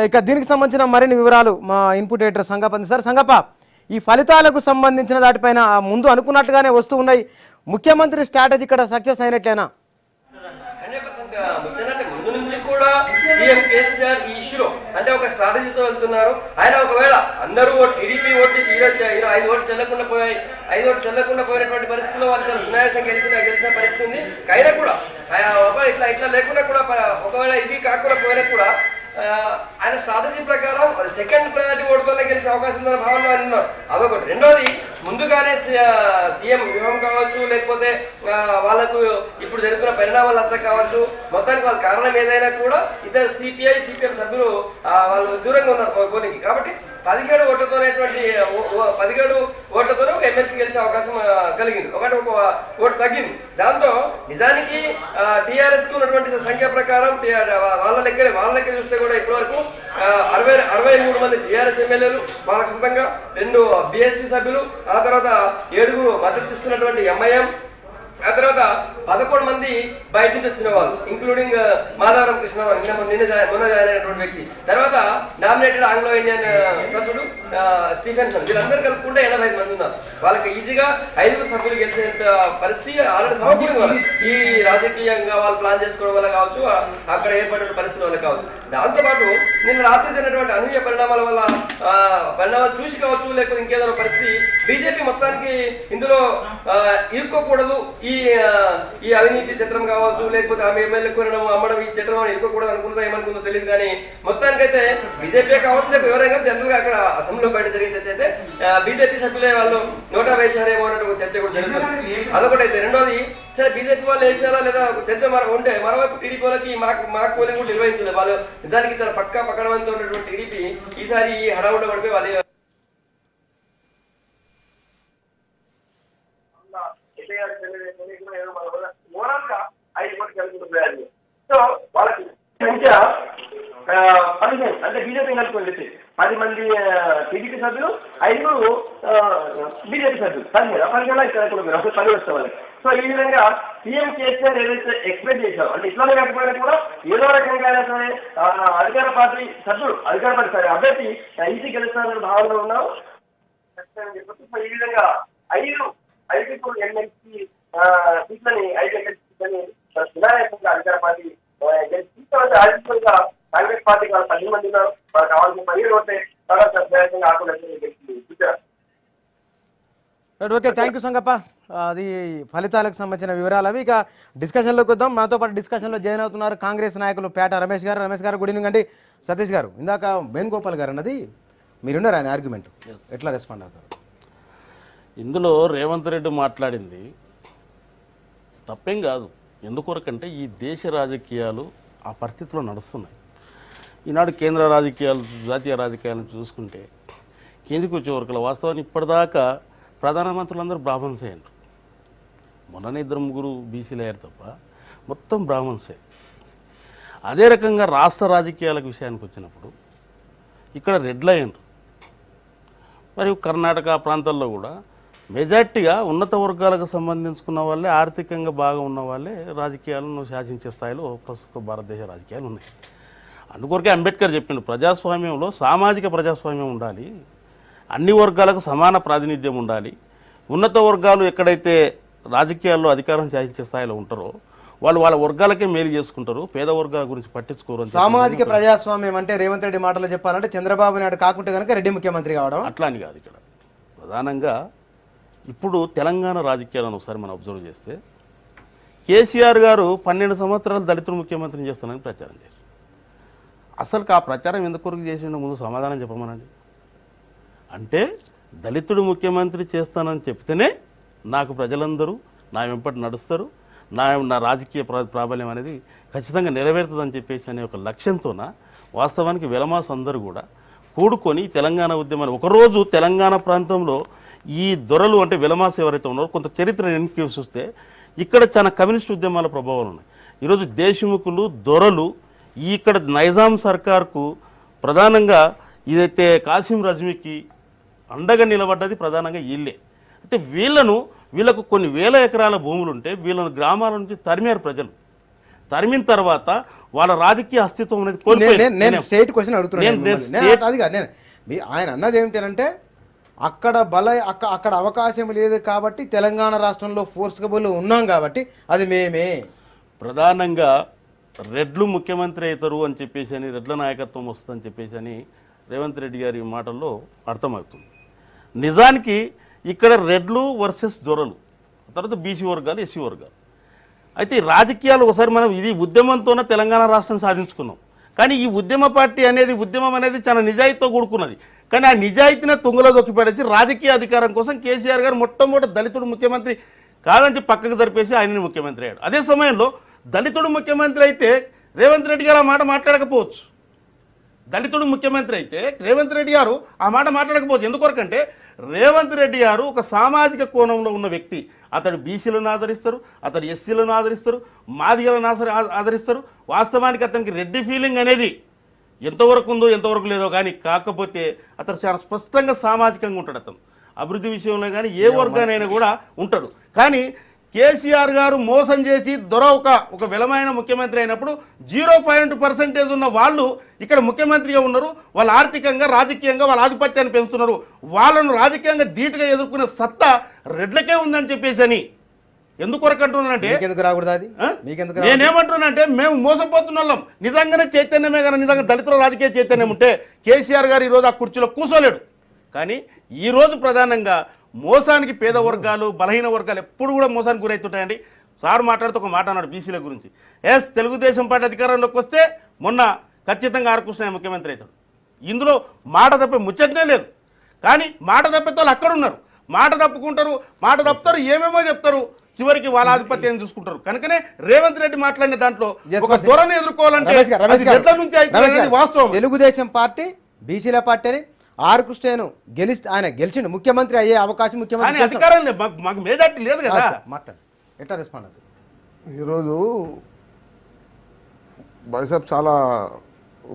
ఇక దీనికి సంబంధించిన మరిన్ని వివరాలు మా ఇన్పుట్ ఎడిటర్ సంగప్ప అందిస్తారు. సంగప్ప, ఈ ఫలితాలకు సంబంధించిన దాటిపైన ముందు అనుకున్నట్టుగానే వస్తూ ఉన్నాయి. ముఖ్యమంత్రి స్ట్రాటజీ ఇక్కడ సక్సెస్ అయినట్లేనా? ముందు నుంచి కూడా సీఎం కేసీఆర్ ఈ ఇష్యూలో అంటే ఒక స్ట్రాటజీతో వెళ్తున్నారు. ఆయన ఒకవేళ అందరూ టీడీపీ ఓట్లు 5 ఓట్లు చెల్లకుండా పోయాయి, 5 ఓట్లు చెల్లకుండా పోయినటువంటి పరిస్థితుల్లో వాళ్ళు చాలా సునాయాసం గెలిచిన పరిస్థితి ఉంది. అయినా కూడా ఇట్లా లేకుండా కూడా ఒకవేళ ఇది కాకుండా పోయినా కూడా ఆయన స్ట్రాటజీ ప్రకారం సెకండ్ ప్రయారిటీ ఓటుతోనే గెలిచే అవకాశం ఉందన్న భావనలో ఆయన ఉన్నారు. అదొకటి. రెండోది, ముందుగానే సీఎం వ్యూహం కావచ్చు, లేకపోతే వాళ్ళకు ఇప్పుడు జరుగుతున్న పరిణామాలు నచ్చ కావచ్చు, మొత్తానికి వాళ్ళ కారణం ఏదైనా కూడా ఇద్దరు సిపిఎం సభ్యులు వాళ్ళు దూరంగా ఉన్నారు పోలింగ్కి. కాబట్టి 17 ఓట్లతోనే ఒక ఎమ్మెల్సీ గెలిచే అవకాశం కలిగింది, ఒక ఓటు తగ్గింది. దాంతో నిజానికి టీఆర్ఎస్ కు ఉన్నటువంటి సంఖ్య ప్రకారం వాళ్ళ లెక్క చూస్తే కూడా ఇప్పటివరకు 63 మంది టీఆర్ఎస్ ఎమ్మెల్యేలు, వాళ్ళ సొంతంగా 2 బీఎస్సీ సభ్యులు, ఆ తర్వాత 7 మద్దతు ఇస్తున్నటువంటి ఎంఐఎం, ఆ తర్వాత 11 మంది బయట నుంచి వచ్చిన వాళ్ళు, ఇంక్లూడింగ్ మాధవరం కృష్ణ మొన్న జాయిన్ అయినటువంటి వ్యక్తి, తర్వాత నామినేటెడ్ ఆంగ్లో ఇండియన్ సభ్యుడు స్టీఫెన్సన్, వీళ్ళందరూ కలుపుకుంటే 85 మంది ఉన్నారు. వాళ్ళకి ఈజీగా 5 సభ్యులు గెలిచేంత పరిస్థితి ఆల్రెడీ సమకూరింది వాళ్ళకి. ఈ రాజకీయంగా వాళ్ళు ప్లాన్ చేసుకోవడం వల్ల కావచ్చు, అక్కడ ఏర్పడిన పరిస్థితుల వల్ల కావచ్చు. దాంతోపాటు నిన్న రాత్రి జరిగినటువంటి అనూహ్య పరిణామాల వల్ల పరిణామాలు చూసి కావచ్చు, లేకపోతే ఇంకేదో పరిస్థితి, బీజేపీ మొత్తానికి ఇందులో ఇరుక్కోకూడదు, ఈ అవినీతి చట్టం కావచ్చు, లేకపోతే ఆమె ఎమ్మెల్యే కొనడం అమ్మడం ఈ చట్టం ఇరుక్కోకూడదు అనుకుంటుందో ఏమనుకుందో తెలియదు. కానీ మొత్తానికైతే బీజేపీ కావచ్చు, లేకపోతే ఎవరైనా జనరల్ గా అక్కడ అసెంబ్లీలో బయట జరిగితే అయితే బీజేపీ సభ్యులే వాళ్ళు నోటా వేశారేమో అన్నట్టు చర్చ కూడా జరుగుతుంది. అదొకటైతే. రెండోది, సరే బీజేపీ వాళ్ళు వేసారా లేదా చర్చ ఉంటే, మరోవైపు టీడీపీ వాళ్ళకి మాకు పోలింగ్ కూడా నిర్వహించలేదు. వాళ్ళు నిజానికి చాలా పక్కడవంతో ఉన్నటువంటి టీడీపీ ఈసారి ఈ హడావుడ పడిపోయి వాళ్ళు సో వాళ్ళకి మంచిగా 15 అంటే బీజేపీ కలుపుకొని 10 మంది టీడీపీ సభ్యులు, 5 బీజేపీ సభ్యులు, 15 ఇక్కడ 10 వస్తే వాళ్ళకి. సో ఈ విధంగా సీఎం కేసీఆర్ ఏదైతే ఎక్స్పెక్ట్ చేశారో, అంటే ఇట్లానే కాకపోయినా కూడా ఏదో రకంగా అయినా సరే అధికార పార్టీ సభ్యులు, అధికార పార్టీ సరే అభ్యర్థి ఈసీ గెలుస్తారనే భావనలో ఉన్నాం. సో ఈ విధంగా 5 ఎమ్మెల్సీ సీట్లని 5 ఎమ్మెల్సీ సీట్లని వినాయకంగా అధికార పార్టీ గెలిచి కాంగ్రెస్ పార్టీకి వాళ్ళు 10 మంది ఉన్నారు, వాళ్ళకి కావాల్సిన 17 ఓటే వినాయకంగా ఆకుండా చూచారు. Okay, thank you Sangappa. అది ఫలితాలకు సంబంధించిన వివరాలు అవి. ఇక డిస్కషన్లోకి వద్దాం. మనతో పాటు డిస్కషన్లో జాయిన్ అవుతున్నారు కాంగ్రెస్ నాయకులు పేట రమేష్ గారు. రమేష్ గారు గుడ్ ఈవినింగ్ అండి. సతీష్ గారు, ఇందాక వేణుగోపాల్ గారు అన్నది మీరున్నారు, ఆయన ఆర్గ్యుమెంట్ ఎట్లా రెస్పాండ్ అవుతారు? ఇందులో రేవంత్ రెడ్డి మాట్లాడింది తప్పేం కాదు. ఎందుకొరకంటే ఈ దేశ రాజకీయాలు ఆ పరిస్థితిలో నడుస్తున్నాయి. ఈనాడు కేంద్ర రాజకీయాలు, జాతీయ రాజకీయాలను చూసుకుంటే కిందికి వచ్చే వరకు వాస్తవాన్ని ఇప్పటిదాకా ప్రధానమంత్రులందరూ బ్రాహ్మణ్స్ అయ్యారు. మొన్ననే 2-3 బీసీలు అయ్యారు తప్ప మొత్తం బ్రాహ్మణ్సే. అదే రకంగా రాష్ట్ర రాజకీయాల విషయానికి వచ్చినప్పుడు ఇక్కడ రెడ్లు అయ్యారు. మరియు కర్ణాటక ప్రాంతాల్లో కూడా మెజార్టీగా ఉన్నత వర్గాలకు సంబంధించుకున్న వాళ్ళే, ఆర్థికంగా బాగా ఉన్న వాళ్ళే రాజకీయాలను శాసించే స్థాయిలో ప్రస్తుత భారతదేశ రాజకీయాలు ఉన్నాయి. అందుకొరకే అంబేద్కర్ చెప్పిండు, ప్రజాస్వామ్యంలో సామాజిక ప్రజాస్వామ్యం ఉండాలి, అన్ని వర్గాలకు సమాన ప్రాతినిధ్యం ఉండాలి, ఉన్నత వర్గాలు ఎక్కడైతే రాజకీయాల్లో అధికారం శాసించే స్థాయిలో ఉంటారో వాళ్ళు వాళ్ళ వర్గాలకే మేలు చేసుకుంటారు, పేద వర్గాల గురించి పట్టించుకోరు. సామాజిక ప్రజాస్వామ్యం అంటే రేవంత్ రెడ్డి మాటలో చెప్పాలంటే చంద్రబాబు నాయుడు కాకుంటే కనుక రెడ్డి ముఖ్యమంత్రి కావడం అట్లా అని కాదు. ఇక్కడ ప్రధానంగా ఇప్పుడు తెలంగాణ రాజకీయాలను ఒకసారి మనం అబ్జర్వ్ చేస్తే కేసీఆర్ గారు 12 సంవత్సరాలు దళితులు ముఖ్యమంత్రిని చేస్తానని ప్రచారం చేశారు. అసలు ఆ ప్రచారం ఎందుకొరకు చేసిండో ముందు సమాధానం చెప్పమనండి. అంటే దళితుడు ముఖ్యమంత్రి చేస్తానని చెప్తేనే నాకు ప్రజలందరూ నా వెంపటి నడుస్తారు, నా రాజకీయ ప్రాబల్యం అనేది ఖచ్చితంగా నెరవేరుతుందని చెప్పేసి అనే ఒక లక్ష్యంతోన వాస్తవానికి వెలమాస్ అందరూ కూడా కూడుకొని తెలంగాణ ఉద్యమాన్ని ఒకరోజు తెలంగాణ ప్రాంతంలో ఈ దొరలు అంటే వెలమాస్ ఎవరైతే ఉన్నారో కొంత చరిత్ర వెనక్కి చూస్తే ఇక్కడ చాలా కమ్యూనిస్ట్ ఉద్యమాల ప్రభావాలు ఉన్నాయి. ఈరోజు దేశముఖులు, దొరలు ఇక్కడ నైజాం సర్కార్కు ప్రధానంగా ఇదైతే కాసిం రజ్మీకి అండగా నిలబడ్డది ప్రధానంగా వీళ్ళే. అయితే వీళ్ళకు కొన్ని వేల ఎకరాల భూములు ఉంటే వీళ్ళను గ్రామాల నుంచి తరిమారు ప్రజలు. తరిమిన తర్వాత వాళ్ళ రాజకీయ అస్తిత్వం అనేది నేను స్టేట్ క్వశ్చన్ అడుగుతున్నాను. ఆయన అన్నది ఏమిటంటే అక్కడ అవకాశం లేదు కాబట్టి తెలంగాణ రాష్ట్రంలో ఫోర్స్బుల్ ఉన్నాం కాబట్టి అది మేమే. ప్రధానంగా రెడ్లు ముఖ్యమంత్రి అవుతారు అని చెప్పేసి అని, రెడ్ల నాయకత్వం వస్తుందని చెప్పేసి అని రేవంత్ రెడ్డి గారి మాటల్లో అర్థమవుతుంది. నిజానికి ఇక్కడ రెడ్లు వర్సెస్ దొరలు, తర్వాత బీసీ వర్గాలు, ఎస్సీ వర్గాలు. అయితే రాజకీయాలు ఒకసారి మనం ఇది ఉద్యమంతోనే తెలంగాణ రాష్ట్రం సాధించుకున్నాం. కానీ ఈ ఉద్యమం అనేది చాలా నిజాయితీతో కూడుకున్నది. కానీ ఆ నిజాయితీనే తుంగలో దొక్కిపడేసి రాజకీయ అధికారం కోసం కేసీఆర్ గారు మొట్టమొదటి దళితుడు ముఖ్యమంత్రి కాదని పక్కకు జరిపేసి ఆయనని ముఖ్యమంత్రి అయ్యాడు. అదే సమయంలో దళితుడు ముఖ్యమంత్రి అయితే రేవంత్ రెడ్డి గారు ఆ మాట మాట్లాడకపోవచ్చు. దళితుడు ముఖ్యమంత్రి అయితే రేవంత్ రెడ్డి గారు ఆ మాట మాట్లాడకపోవచ్చు. ఎందుకొరకంటే రేవంత్ రెడ్డి గారు ఒక సామాజిక కోణంలో ఉన్న వ్యక్తి. అతడు బీసీలను ఆదరిస్తారు, అతడు ఎస్సీలను ఆదరిస్తారు, మాదిగలను ఆదరిస్తారు. వాస్తవానికి అతనికి రెడ్డి ఫీలింగ్ అనేది ఎంతవరకు ఉందో ఎంతవరకు లేదో కానీ, కాకపోతే అతను చాలా స్పష్టంగా సామాజికంగా ఉంటాడు. అతను అభివృద్ధి విషయంలో కానీ ఏ వర్గానైనా కూడా ఉంటాడు. కానీ కేసీఆర్ గారు మోసం చేసి ఒక విలమైన ముఖ్యమంత్రి అయినప్పుడు 0.5% ఉన్న వాళ్ళు ఇక్కడ ముఖ్యమంత్రిగా ఉన్నారు. వాళ్ళు ఆర్థికంగా రాజకీయంగా వాళ్ళ ఆధిపత్యాన్ని పెంచుతున్నారు. వాళ్ళను రాజకీయంగా ధీటుగా ఎదుర్కొనే సత్తా రెడ్లకే ఉందని చెప్పేసి అని ఎందుకొరకు అంటున్నానంటే నేనేమంటున్నానంటే మేము మోసపోతున్న వాళ్ళం. నిజంగానే చైతన్యమే కానీ నిజంగా దళితుల రాజకీయ చైతన్యం ఉంటే కేసీఆర్ గారు ఈరోజు ఆ కుర్చీలో కూర్చోలేడు. కానీ ఈరోజు ప్రధానంగా మోసానికి పేద వర్గాలు బలహీన వర్గాలు ఎప్పుడు కూడా మోసానికి గురవుతుంటాయండి. సార్ మాట్లాడుతూ ఒక మాట అన్నాడు బీసీల గురించి. తెలుగుదేశం పార్టీ అధికారంలోకి వస్తే మొన్న ఖచ్చితంగా ఆర్ కృష్ణయ్య ముఖ్యమంత్రి అవుతాడు. ఇందులో మాట తప్పే ముచ్చటనే లేదు. కానీ మాట తప్పేతో వాళ్ళు అక్కడ ఉన్నారు. మాట తప్పుకుంటారు, మాట తప్పుతారు, ఏమేమో చెప్తారు, చివరికి వాళ్ళ ఆధిపత్యాన్ని చూసుకుంటారు. కనుకనే రేవంత్ రెడ్డి మాట్లాడిన దాంట్లో ఒక ధోరణి ఎదుర్కోవాలంటే వాస్తవం. తెలుగుదేశం పార్టీ బీసీల పార్టీ అని ఆర్ కృష్ణయ్యను ఆయన గెలిచిండు, ముఖ్యమంత్రి అయ్యే అవకాశం ముఖ్యమంత్రి అధికారం మాకు మేజార్టీ లేదు కదా. ఎట్లా రెస్పాండ్ అవుతుంది? ఈరోజు బైసాబ్ చాలా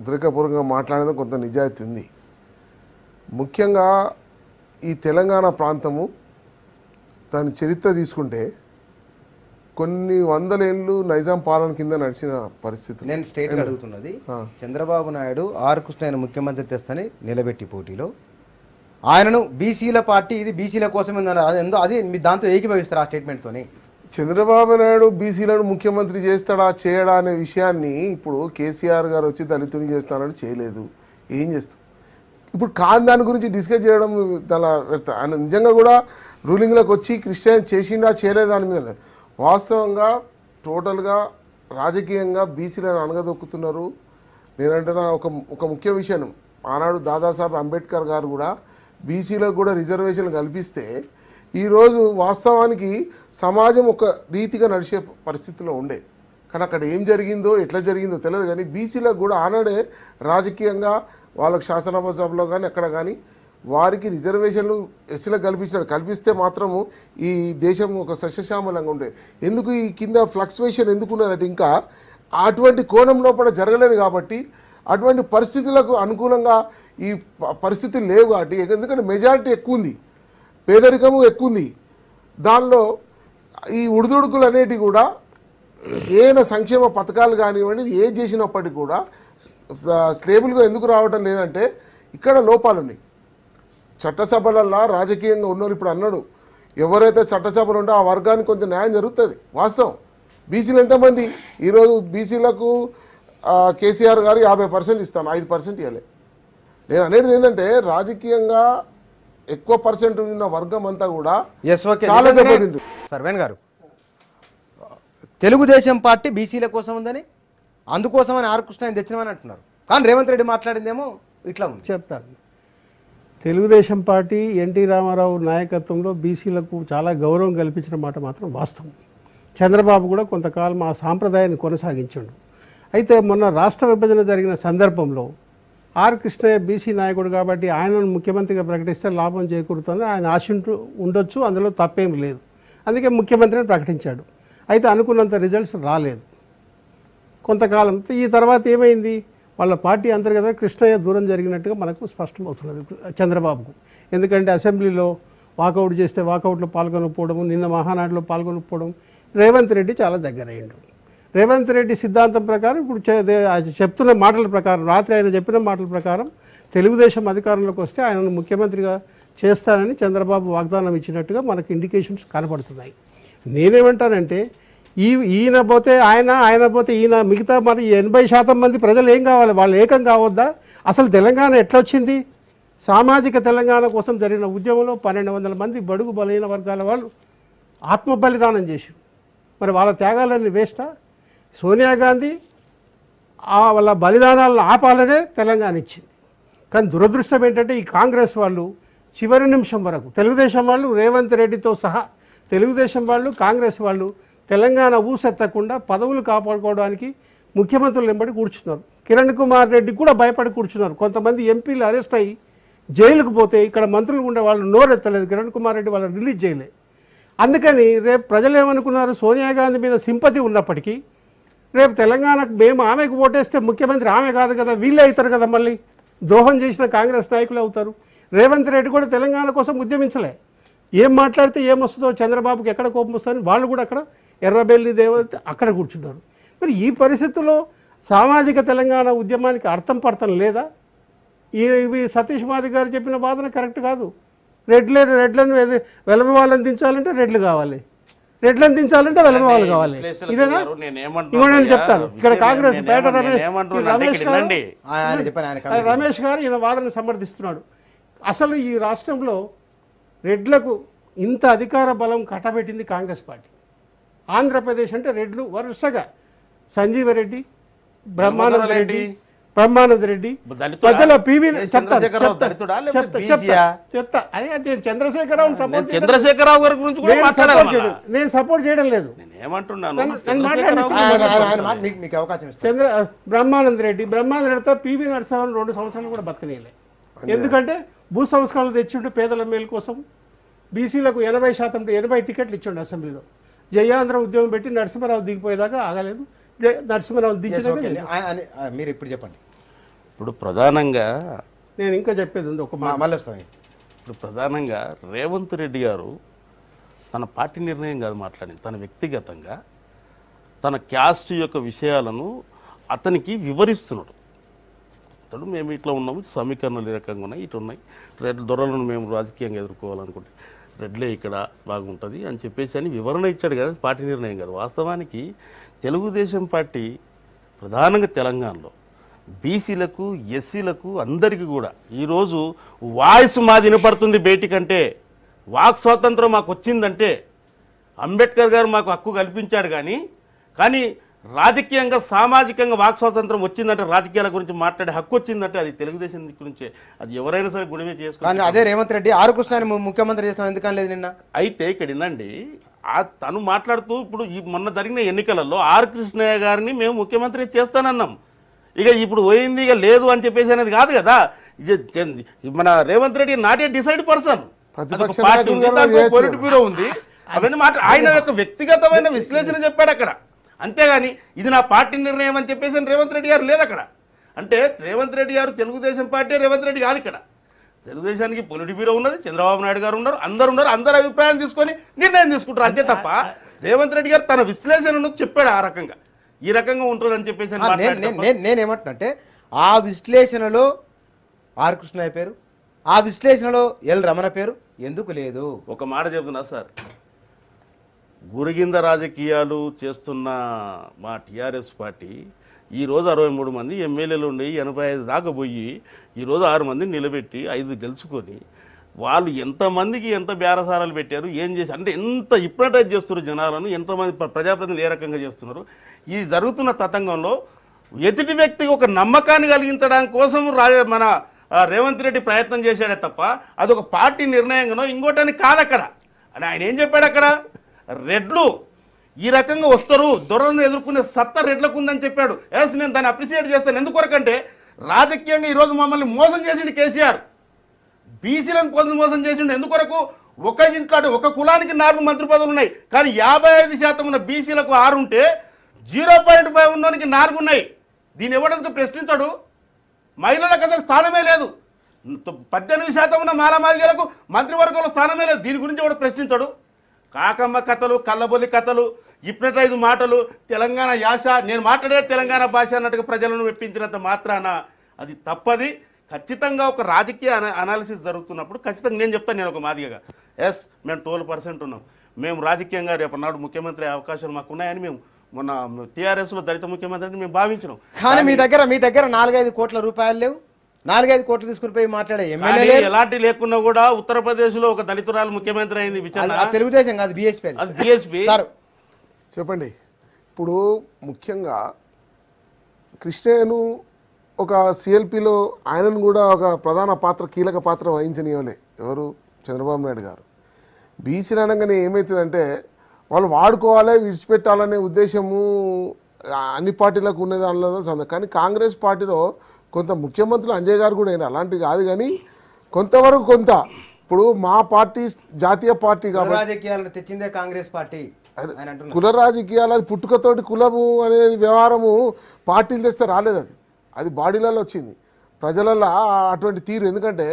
ఉద్రేకపూర్వకంగా మాట్లాడేది కొంత నిజాయితీ ఉంది. ముఖ్యంగా ఈ తెలంగాణ ప్రాంతము దాని చరిత్ర తీసుకుంటే కొన్ని వందల ఏళ్ళు నైజాం పాలన కింద నడిచిన పరిస్థితి. నేను స్టేట్ అడుగుతున్నది, చంద్రబాబు నాయుడు ఆర్ కృష్ణయ్యను ముఖ్యమంత్రి తెస్తని నిలబెట్టి పోటీలో ఆయనను బీసీల పార్టీ ఇది బీసీల కోసం అది మీ దాంతో ఏకీభవిస్తారు ఆ స్టేట్మెంట్తోని? చంద్రబాబు నాయుడు బీసీలను ముఖ్యమంత్రి చేస్తాడా చేయడా అనే విషయాన్ని ఇప్పుడు కేసీఆర్ గారు వచ్చి దళితుని చేస్తానని చేయలేదు. ఏం చేస్తాం ఇప్పుడు కాని దాని గురించి డిస్కస్ చేయడం ఆయన నిజంగా కూడా రూలింగ్లోకి వచ్చి క్రిస్టియన్ చేసిండా చేయలేదు దాని మీద వాస్తవంగా టోటల్గా రాజకీయంగా బీసీలను అణగదొక్కుతున్నారు. నేనంటున్నా ఒక ముఖ్య విషయం, ఆనాడు దాదాసాహెబ్ అంబేద్కర్ గారు కూడా బీసీలకు కూడా రిజర్వేషన్లు కల్పిస్తే ఈరోజు వాస్తవానికి సమాజం ఒక రీతిగా నడిచే పరిస్థితిలో ఉండే. కానీ అక్కడ ఏం జరిగిందో ఎట్లా జరిగిందో తెలియదు. కానీ బీసీలకు కూడా ఆనాడే రాజకీయంగా వాళ్ళకి శాసనసభలో కానీ అక్కడ కానీ వారికి రిజర్వేషన్లు ఎస్సీలకు కల్పిస్తే మాత్రము ఈ దేశం ఒక సస్యశ్యామలంగా ఉండే. ఎందుకు ఈ కింద ఫ్లక్చువేషన్ ఎందుకున్నారంటే ఇంకా అటువంటి కోణం లోపల జరగలేదు కాబట్టి అటువంటి పరిస్థితులకు అనుకూలంగా ఈ పరిస్థితులు లేవు కాబట్టి ఎందుకంటే మెజారిటీ ఎక్కువ ఉంది, పేదరికము ఎక్కువ ఉంది. దానిలో ఈ ఉడుదుడుకులు అనేటివి కూడా ఏమైనా సంక్షేమ పథకాలు కానివ్వండి ఏ చేసినప్పటికీ కూడా స్టేబుల్గా ఎందుకు రావడం లేదంటే ఇక్కడ లోపాలు ఉన్నాయి. చట్టసభలల్లో రాజకీయంగా ఉన్నోళ్ళు ఇప్పుడు అన్నాడు ఎవరైతే చట్టసభలు ఉంటే ఆ వర్గానికి కొంచెం న్యాయం జరుగుతుంది. వాస్తవం బీసీలు ఎంతమంది ఈరోజు బీసీలకు కేసీఆర్ గారు 50% ఇస్తాను, 5% ఇవ్వలే. నేను అనేది ఏంటంటే రాజకీయంగా ఎక్కువ పర్సెంట్ ఉన్న వర్గం అంతా కూడా చాలా దెబ్బతింటుంది. సర్వేన్ గారు, తెలుగుదేశం పార్టీ బీసీల కోసం ఉందని అందుకోసమని ఆర్ కృష్ణయ్యను తెచ్చినామని అంటున్నారు. కానీ రేవంత్ రెడ్డి మాట్లాడిందేమో ఇట్లా ఉంది. చెప్తాను, తెలుగుదేశం పార్టీ ఎన్టీ రామారావు నాయకత్వంలో బీసీలకు చాలా గౌరవం కల్పించిన మాట మాత్రం వాస్తవం. చంద్రబాబు కూడా కొంతకాలం ఆ సాంప్రదాయాన్ని కొనసాగించాడు. అయితే మొన్న రాష్ట్ర విభజన జరిగిన సందర్భంలో ఆర్ కృష్ణయ్య బీసీ నాయకుడు కాబట్టి ఆయనను ముఖ్యమంత్రిగా ప్రకటిస్తే లాభం చేకూరుతుందని ఆయన ఆశింటూ ఉండొచ్చు, అందులో తప్పేం లేదు. అందుకే ముఖ్యమంత్రిని ప్రకటించాడు. అయితే అనుకున్నంత రిజల్ట్స్ రాలేదు. కొంతకాలం ఈ తర్వాత ఏమైంది, వాళ్ళ పార్టీ అంతర్గత కృష్ణయ్య దూరం జరిగినట్టుగా మనకు స్పష్టమవుతున్నది చంద్రబాబుకు. ఎందుకంటే అసెంబ్లీలో వాకౌట్ చేస్తే వాకౌట్లో పాల్గొనకపోవడం, నిన్న మహానాడులో పాల్గొనకపోవడం, రేవంత్ రెడ్డి చాలా దగ్గర అయ్యిండు. రేవంత్ రెడ్డి సిద్ధాంతం ప్రకారం ఇప్పుడు చెప్తున్న మాటల ప్రకారం, రాత్రి ఆయన చెప్పిన మాటల ప్రకారం తెలుగుదేశం అధికారంలోకి వస్తే ఆయనను ముఖ్యమంత్రిగా చేస్తానని చంద్రబాబు వాగ్దానం ఇచ్చినట్టుగా మనకు ఇండికేషన్స్ కనపడుతున్నాయి. నేనేమంటానంటే ఈయన పోతే ఆయన పోతే ఈయన, మిగతా మరి 80% మంది ప్రజలు ఏం కావాలి, వాళ్ళు ఏకం కావద్దా? అసలు తెలంగాణ ఎట్లా వచ్చింది? సామాజిక తెలంగాణ కోసం జరిగిన ఉద్యమంలో 1200 మంది బడుగు బలహీన వర్గాల వాళ్ళు ఆత్మ బలిదానం చేశారు. మరి వాళ్ళ త్యాగాలన్నీ వేస్టా? సోనియా గాంధీ వాళ్ళ బలిదానాలను ఆపాలనే తెలంగాణ ఇచ్చింది. కానీ దురదృష్టం ఏంటంటే ఈ కాంగ్రెస్ వాళ్ళు చివరి నిమిషం వరకు, తెలుగుదేశం వాళ్ళు రేవంత్ రెడ్డితో సహా తెలుగుదేశం వాళ్ళు కాంగ్రెస్ వాళ్ళు తెలంగాణ ఊసెత్తకుండా పదవులు కాపాడుకోవడానికి ముఖ్యమంత్రులు వెంబడి కూర్చున్నారు. కిరణ్ కుమార్ రెడ్డి కూడా భయపడి కూర్చున్నారు. కొంతమంది ఎంపీలు అరెస్ట్ అయ్యి జైలుకు పోతే ఇక్కడ మంత్రులు ఉండే వాళ్ళు నోరెత్తలేదు, కిరణ్ కుమార్ రెడ్డి వాళ్ళని రిలీజ్ చేయలేదు. అందుకని రేపు ప్రజలు ఏమనుకున్నారు, సోనియా గాంధీ మీద సింపతి ఉన్నప్పటికీ రేపు తెలంగాణకు మేము ఆమెకు ఓటేస్తే ముఖ్యమంత్రి ఆమె కాదు కదా, వీళ్ళే అవుతారు కదా, మళ్ళీ ద్రోహం చేసిన కాంగ్రెస్ నాయకులు అవుతారు. రేవంత్ రెడ్డి కూడా తెలంగాణ కోసం ఉద్యమించలే, ఏం మాట్లాడితే ఏమొస్తుందో చంద్రబాబుకి ఎక్కడ కోపం వస్తుందని వాళ్ళు కూడా అక్కడ ఎర్రబెల్లి దేవత అక్కడ కూర్చున్నారు. మరి ఈ పరిస్థితుల్లో సామాజిక తెలంగాణ ఉద్యమానికి అర్థం పడతం లేదా? ఇవి సతీష్ మాది గారు చెప్పిన వాదన కరెక్ట్ కాదు. రెడ్లను వెలమవాళ్ళని దించాలంటే రెడ్లు కావాలి, రెడ్లను దించాలంటే వెలమవాళ్ళు కావాలి. ఇదేనా? ఇంకో నేను చెప్తాను, ఇక్కడ కాంగ్రెస్ పేట రమేష్ గారు ఈయన వాదన సమర్థిస్తున్నాడు. అసలు ఈ రాష్ట్రంలో రెడ్లకు ఇంత అధికార బలం కట్టబెట్టింది కాంగ్రెస్ పార్టీ. ఆంధ్రప్రదేశ్ అంటే రెడ్లు వరుసగా సంజీవరెడ్డి, బ్రహ్మానంద రెడ్డి మధ్యలో పివి చెప్తా అదే నేను చంద్రశేఖరరావు నేను సపోర్ట్ చేయడం లేదు. బ్రహ్మానంద రెడ్డితో పివి నరసింహన్ 2 సంవత్సరాలు కూడా బతకనీయలే. ఎందుకంటే భూ సంస్కరణలు తెచ్చిండు పేదల మేలు కోసం. బీసీలకు 80% 80 టికెట్లు ఇచ్చిండు అసెంబ్లీలో. జయాంధ్ర ఉద్యమం పెట్టి నరసింహరావు దిగిపోయేదాకా ఆగలేదు. నరసింహరావు మీరు ఇప్పుడు చెప్పండి. ఇప్పుడు ప్రధానంగా నేను ఇంకా చెప్పేది ఉంది ఒక మళ్ళీ వస్తాను. ఇప్పుడు ప్రధానంగా రేవంత్ రెడ్డి గారు తన పార్టీ నిర్ణయం కాదు మాట్లాడింది, తన వ్యక్తిగతంగా తన క్యాస్ట్ యొక్క విషయాలను అతనికి వివరిస్తున్నాడు. అతడు మేము ఇట్లా ఉన్నాము, సమీకరణలు ఈ రకంగా ఉన్నాయి, ఇటు ఉన్నాయి, రెడ్ దొరలను మేము రాజకీయంగా ఎదుర్కోవాలనుకుంటే రెడ్లే ఇక్కడ బాగుంటుంది అని చెప్పేసి అని వివరణ ఇచ్చాడు కదా, పార్టీ నిర్ణయం కాదు. వాస్తవానికి తెలుగుదేశం పార్టీ ప్రధానంగా తెలంగాణలో బీసీలకు, ఎస్సీలకు అందరికీ కూడా ఈరోజు వాయిస్ మాది వినపడుతుంది బయటికంటే, వాక్ స్వాతంత్రం మాకు వచ్చిందంటే, అంబేద్కర్ గారు మాకు హక్కు కల్పించాడు. కానీ రాజకీయంగా సామాజికంగా వాక్ స్వాతంత్రం వచ్చిందంటే, రాజకీయాల గురించి మాట్లాడే హక్కు వచ్చిందంటే అది తెలుగుదేశం గురించే. అది ఎవరైనా సరే గుణమే చేసుకోవాలి. అదే రేవంత్ రెడ్డి ఆర్ కృష్ణని ముఖ్యమంత్రి చేస్తాను ఎందుకని లేదు నిన్న. అయితే ఇక్కడ ఏందండి, తను మాట్లాడుతూ ఇప్పుడు ఈ మొన్న జరిగిన ఎన్నికలలో ఆర్ కృష్ణయ్య గారిని మేము ముఖ్యమంత్రి చేస్తానన్నాం. ఇక ఇప్పుడు పోయింది, ఇక లేదు అని చెప్పేసి అనేది కాదు కదా. మన Revanth Reddy not a decide person. Party ఉంది, పొలిట్ బ్యూరో ఉంది, అవన్నీ ఆయన యొక్క వ్యక్తిగతమైన విశ్లేషణ చెప్పాడు అక్కడ. అంతేగాని ఇది నా పార్టీ నిర్ణయం అని చెప్పేసి రేవంత్ రెడ్డి గారు లేదు అక్కడ. అంటే రేవంత్ రెడ్డి గారు తెలుగుదేశం పార్టీ, రేవంత్ రెడ్డి కాదు ఇక్కడ. తెలుగుదేశానికి పొలిట్ బ్యూరో ఉన్నది, చంద్రబాబు నాయుడు గారు ఉన్నారు, అందరు అందరి అభిప్రాయం తీసుకొని నిర్ణయం తీసుకుంటారు. అంతే తప్ప రేవంత్ రెడ్డి గారు తన విశ్లేషణను చెప్పాడు ఆ రకంగా, ఈ రకంగా ఉంటుంది అని చెప్పేసి. నేనేమంటున్నంటే ఆ విశ్లేషణలో ఆర్ కృష్ణయ్య పేరు, ఆ విశ్లేషణలో ఎల్ రమణ పేరు ఎందుకు లేదు? ఒక మాట చెబుతున్నా సార్, గురిగింద రాజకీయాలు చేస్తున్న మా టీఆర్ఎస్ పార్టీ ఈరోజు 63 మంది ఎమ్మెల్యేలు ఉండి 85 దాకా పోయి ఈరోజు 6 మందిని నిలబెట్టి 5 గెలుచుకొని వాళ్ళు ఎంతమందికి ఎంత బేరసారాలు పెట్టారు, ఏం చేసి అంటే ఎంత హిప్నటైజ్ చేస్తున్నారు జనాలను, ఎంతమంది ప్రజాప్రతినిధులు ఏ రకంగా చేస్తున్నారు. ఈ జరుగుతున్న తతంగంలో ఎదుటి వ్యక్తికి ఒక నమ్మకాన్ని కలిగించడానికి కోసం మన రేవంత్ రెడ్డి ప్రయత్నం చేశాడే తప్ప అదొక పార్టీ నిర్ణయంగానో ఇంకోటని కాదు అక్కడ. అని ఆయన ఏం చెప్పాడు అక్కడ, రెడ్లు ఈ రకంగా వస్తారు, దొరలను ఎదుర్కొనే సత్తా రెడ్లకు ఉందని చెప్పాడు. ఎస్, నేను దాన్ని అప్రిషియేట్ చేస్తాను. ఎందుకొరకంటే రాజకీయంగా ఈరోజు మమ్మల్ని మోసం చేసిండు కేసీఆర్, బీసీలను మోసం చేసిండు. ఎందుకొరకు? ఒక ఇంట్లో అంటే ఒక కులానికి 4 మంత్రి పదవులు ఉన్నాయి, కానీ 55% ఉన్న బీసీలకు 6 ఉంటే 0.5 ఉన్నోనికి 4 ఉన్నాయి. దీన్ని ఎవరికి ప్రశ్నించాడు? మహిళలకు అసలు స్థానమే లేదు. 18% ఉన్న మాలమాదిగలకు మంత్రివర్గంలో స్థానమే లేదు. దీని గురించి ఎవడు ప్రశ్నించాడు? కాకమ్మ కథలు, కళ్ళబొల్లి కథలు, హిప్నటైజ్ మాటలు, తెలంగాణ యాస, నేను మాట్లాడే తెలంగాణ భాష అన్నట్టుగా ప్రజలను మెప్పించినంత మాత్రాన అది తప్పది. ఖచ్చితంగా ఒక రాజకీయ అనాలిసిస్ జరుగుతున్నప్పుడు ఖచ్చితంగా నేను చెప్తాను, నేను ఒక మాదిగగా ఎస్ మేము 12% ఉన్నాం, మేము రాజకీయంగా రేపన్నాడు ముఖ్యమంత్రి అవకాశాలు మాకు ఉన్నాయని మేము మొన్న టీఆర్ఎస్లో దళిత ముఖ్యమంత్రి మేము భావించినాం. కానీ మీ దగ్గర 4-5 కోట్ల రూపాయలు లేవు, 4-5 కోట్లు తీసుకుని పోయి మాట్లాడే ఎమ్మెల్యే ఎలాంటి లేకున్నా కూడా ఉత్తరప్రదేశ్ లో ఒక దళితురాలు ముఖ్యమంత్రి అయింది. తెలుగుదేశం కాదు, బీఎస్పీ. సార్ చెప్పండి. ఇప్పుడు ముఖ్యంగా కృష్ణయ్యను ఒక సిఎల్పిలో ఆయనను కూడా ఒక ప్రధాన పాత్ర, కీలక పాత్ర వహించనివ్వలే ఎవరు, చంద్రబాబు నాయుడు గారు. బీసీలు అనగానే ఏమవుతుందంటే వాళ్ళు వాడుకోవాలి, విడిచిపెట్టాలనే ఉద్దేశము అన్ని పార్టీలకు ఉన్నది అన్నది. కానీ కాంగ్రెస్ పార్టీలో కొంత ముఖ్యమంత్రులు అంజయ్ గారు కూడా అయినా అలాంటివి కాదు, కానీ కొంతవరకు కొంత. ఇప్పుడు మా పార్టీ జాతీయ పార్టీ కాబట్టి రాజకీయాలను తెచ్చిందే కాంగ్రెస్ పార్టీ. కుల రాజకీయాలు, అది పుట్టుకతోటి కులము అనేది వ్యవహారము పార్టీలు తెస్తే రాలేదు, అది బాడీలలో వచ్చింది, ప్రజలలో అటువంటి తీరు. ఎందుకంటే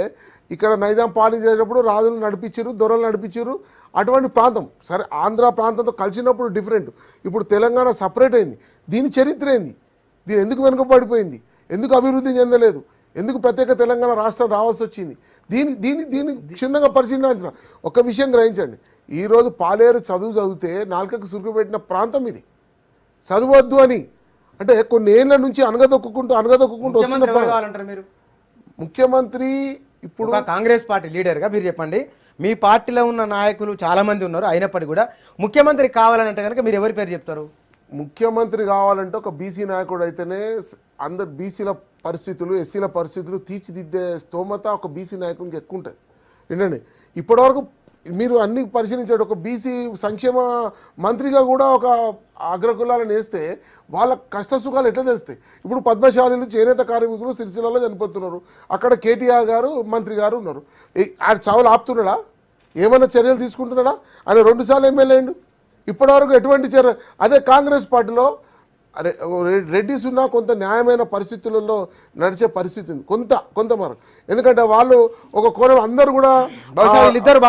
ఇక్కడ నైజాం పాలన చేసేటప్పుడు రాజులు నడిపించారు, దొరలు నడిపించారు. అటువంటి ప్రాంతం సరే ఆంధ్ర ప్రాంతంతో కలిసినప్పుడు డిఫరెంట్. ఇప్పుడు తెలంగాణ సపరేట్ అయింది. దీని చరిత్ర ఏంది? దీని ఎందుకు వెనుకబడిపోయింది? ఎందుకు అభివృద్ధి చెందలేదు? ఎందుకు ప్రత్యేక తెలంగాణ రాష్ట్రం రావాల్సి వచ్చింది? దీన్ని క్షుణ్ణంగా పరిశీలించాలి. ఒక విషయం గ్రహించండి, ఈరోజు పాలేరు చదివితే నాలుకకు సురుకుపెట్టిన ప్రాంతం ఇది. చదవద్దు అని అంటే కొన్ని ఏళ్ళ నుంచి అనగదొక్కుంటూ ముఖ్యమంత్రి ఎవరు కావాలంటారు మీరు? ముఖ్యమంత్రి ఇప్పుడు కాంగ్రెస్ పార్టీ లీడర్గా మీరు చెప్పండి. మీ పార్టీలో ఉన్న నాయకులు చాలా మంది ఉన్నారు, అయినప్పటికీ కూడా ముఖ్యమంత్రి కావాలంటే కనుక మీరు ఎవరి పేరు చెప్తారు? ముఖ్యమంత్రి కావాలంటే ఒక బీసీ నాయకుడు అయితేనే అందరు బీసీల పరిస్థితులు, ఎస్సీల పరిస్థితులు తీర్చిదిద్దే స్తోమత ఒక బీసీ నాయకునికి ఎక్కువ ఉంటుంది. ఏంటండి ఇప్పటివరకు మీరు అన్ని పరిశీలించాడు. ఒక బీసీ సంక్షేమ మంత్రిగా కూడా ఒక అగ్రకులాలను వేస్తే వాళ్ళ కష్టసుఖాలు ఎట్లా తెలుస్తాయి? ఇప్పుడు పద్మశాలీలు, చేనేత కార్మికులు సిరిసిల్లలో చనిపోతున్నారు. అక్కడ కేటీఆర్ గారు మంత్రి గారు ఉన్నారు. ఆయన చావులు ఆపుతున్నాడా? ఏమైనా చర్యలు తీసుకుంటున్నాడా? ఆయన 2 సార్లు ఎమ్మెల్యే అయిండు. ఇప్పటివరకు ఎటువంటి చర్య? అదే కాంగ్రెస్ పార్టీలో రెడ్డిస్ ఉన్న కొంత న్యాయమైన పరిస్థితులలో నడిచే పరిస్థితి ఉంది కొంత వరకు. ఎందుకంటే వాళ్ళు ఒక కోణం అందరూ కూడా వీళ్ళిద్దరు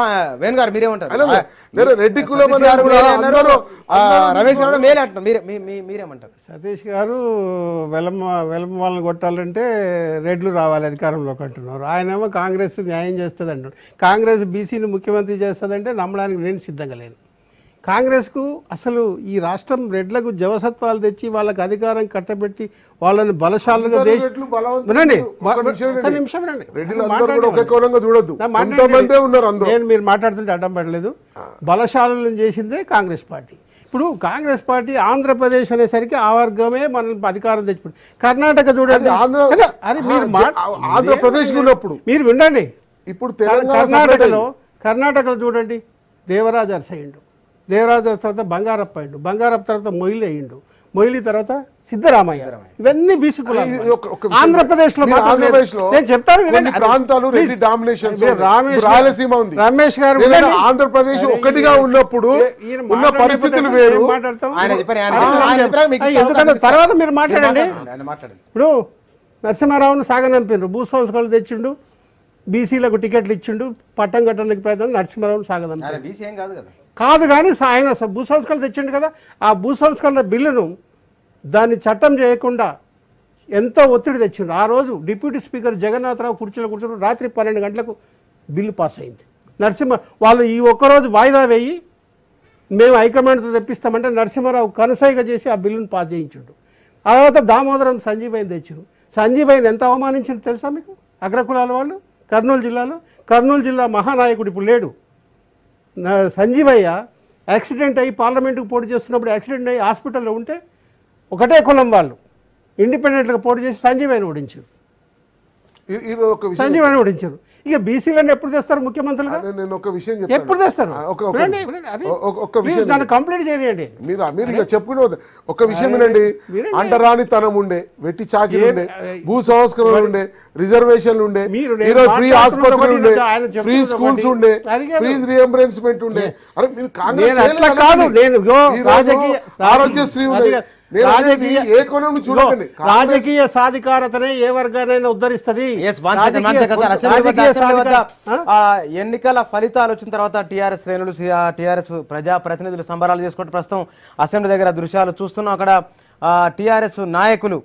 వేణు గారు మీరేమంటారు? లేదా రెడ్డి కులం రమేష్ గారు మేలే అంటారు, మీరేమంటారు? సతీష్ గారు వెలమ వాళ్ళని కొట్టాలంటే రెడ్లు రావాలి అధికారంలోకి అంటున్నారు. ఆయనేమో కాంగ్రెస్ న్యాయం చేస్తుంది అంటారు. కాంగ్రెస్ బీసీని ముఖ్యమంత్రి చేస్తుందంటే నమ్మడానికి నేను సిద్ధంగా లేను. కాంగ్రెస్కు అసలు ఈ రాష్ట్రం రెడ్లకు జవసత్వాలు తెచ్చి వాళ్ళకి అధికారం కట్టబెట్టి వాళ్ళని బలశాలుగా నేను మీరు మాట్లాడుతుంటే అడ్డం పడలేదు. బలశాలను చేసిందే కాంగ్రెస్ పార్టీ. ఇప్పుడు కాంగ్రెస్ పార్టీ ఆంధ్రప్రదేశ్ అనేసరికి ఆ వర్గమే మనం అధికారం తెచ్చిపోయింది. కర్ణాటక చూడండి, ఆంధ్రప్రదేశ్ మీరు వినండి. ఇప్పుడు కర్ణాటకలో చూడండి, దేవరాజు అరసయ్యిండు, దేవరాజు తర్వాత బంగారప్ప అయ్యిండు, బంగారప్ప తర్వాత మొయిలి అయ్యిండు, మొయిలి తర్వాత సిద్ధరామయ్య. ఇవన్నీ బీసీ కులాలు. ఆంధ్రప్రదేశ్లో నేను చెప్తాను, రమేష్ గారు ఆంధ్రప్రదేశ్ ఒకటిగా ఉన్నప్పుడు ఉన్న పరిస్థితులు వేరు. తర్వాత మీరు మాట్లాడండి. ఇప్పుడు నరసింహారావును సాగనంపారు, భూ సంస్కరణలు తెచ్చిండు, బీసీలకు టికెట్లు ఇచ్చిండు, పట్టం కట్టడానికి ప్రయత్నం నరసింహారావును సాగనంపారు. కాదు కానీ ఆయన భూ సంస్కరణలు తెచ్చిండు కదా, ఆ భూ సంస్కరణ బిల్లును దాన్ని చట్టం చేయకుండా ఎంతో ఒత్తిడి తెచ్చిండు. ఆ రోజు డిప్యూటీ స్పీకర్ జగన్నాథరావు కుర్చీలో కూర్చొని రాత్రి 12 గంటలకు బిల్లు పాస్ అయింది. వాళ్ళు ఈ ఒక్కరోజు వాయిదా వేయి మేము హైకమాండ్తో తెప్పిస్తామంటే నరసింహారావు కనసాయిగా చేసి ఆ బిల్లును పాస్ చేయించుండు. ఆ తర్వాత దామోదరం సంజీవయ్యని తెచ్చారు. సంజీవయ్యని ఎంత అవమానించింది తెలుసా మీకు? అగ్రకులాల వాళ్ళు కర్నూలు జిల్లా మహానాయకుడు ఇప్పుడు లేడు. సంజీవయ్య యాక్సిడెంట్ అయ్యి పార్లమెంటుకు పోటీ చేస్తున్నప్పుడు యాక్సిడెంట్ అయ్యి హాస్పిటల్లో ఉంటే ఒకటే కులం వాళ్ళు ఇండిపెండెంట్గా పోటీ చేసి సంజీవయ్యని ఓడించారు. ఇక బీసీలను ఎప్పుడు తెస్తారు ముఖ్యమంత్రులుగా? నేను ఒక విషయం ఎప్పుడు తెస్తారు? దాన్ని కంప్లీట్ చేయండి. మీరు చెప్పుకునే ఒక విషయం వినండి. అంటరానితనం ఉండే, వెట్టి చాకిరి ఉండే, భూ సంస్కరణలు ఉండే, రిజర్వేషన్లు ఉండే, ఫ్రీ ఆసుపత్రులు ఉండే, ఫ్రీ స్కూల్స్ ఉండే, ఫ్రీ రియంబర్స్మెంట్ ఉండే. అరే మీరు కాంగ్రెస్ ఆరోగ్యశ్రీ ఉండే. రాజకీయ సాధికారతనే ఏ వర్గానైనా ఉద్ధరిస్తుంది. ఎన్నికల ఫలితాలు వచ్చిన తర్వాత టీఆర్ఎస్ శ్రేణులు, టీఆర్ఎస్ ప్రజాప్రతినిధులు సంబరాలు చేసుకుంటూ ప్రస్తుతం అసెంబ్లీ దగ్గర దృశ్యాలు చూస్తున్నాం. అక్కడ టీఆర్ఎస్ నాయకులు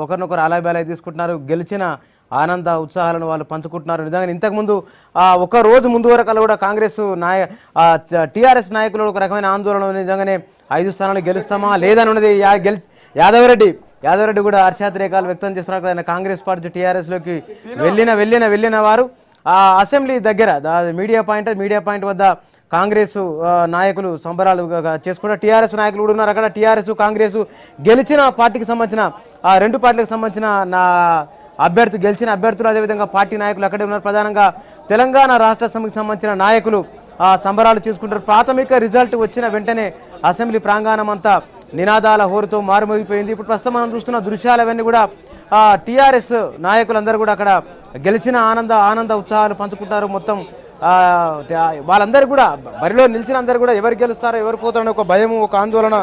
ఒకరినొకరు అలాబేలా తీసుకుంటున్నారు. గెలిచిన ఆనంద ఉత్సాహాలను వాళ్ళు పంచుకుంటున్నారు. నిజంగా ఇంతకుముందు ఒక రోజు ముందు వరకు కూడా కాంగ్రెస్ టీఆర్ఎస్ నాయకులు ఒక రకమైన ఆందోళన, నిజంగానే 5 స్థానాలు గెలుస్తామా లేదని ఉన్నది. యాదవరెడ్డి కూడా హర్షాతిరేకాలు వ్యక్తం చేస్తున్నారు. ఆయన కాంగ్రెస్ పార్టీ టీఆర్ఎస్లోకి వెళ్ళిన వారు అసెంబ్లీ దగ్గర మీడియా పాయింట్ వద్ద కాంగ్రెస్ నాయకులు సంబరాలు చేసుకుంటారు. టీఆర్ఎస్ నాయకులు కూడా ఉన్నారు అక్కడ. టీఆర్ఎస్ కాంగ్రెస్ గెలిచిన పార్టీకి సంబంధించిన 2 పార్టీలకు సంబంధించిన గెలిచిన అభ్యర్థులు, అదేవిధంగా పార్టీ నాయకులు అక్కడే ఉన్నారు. ప్రధానంగా తెలంగాణ రాష్ట్ర సమితికి సంబంధించిన నాయకులు సంబరాలు చేసుకుంటారు. ప్రాథమిక రిజల్ట్ వచ్చిన వెంటనే అసెంబ్లీ ప్రాంగణం అంతా నినాదాల హోరుతో మారుమోగిపోయింది. ఇప్పుడు ప్రస్తుతం మనం చూస్తున్న దృశ్యాలు అవన్నీ కూడా టీఆర్ఎస్ నాయకులందరూ కూడా అక్కడ గెలిచిన ఆనంద ఉత్సాహాలు పంచుకుంటారు. మొత్తం వాళ్ళందరూ కూడా బరిలో నిలిచిన అందరూ కూడా ఎవరు గెలుస్తారో ఎవరు పోతారో ఒక భయం, ఒక ఆందోళన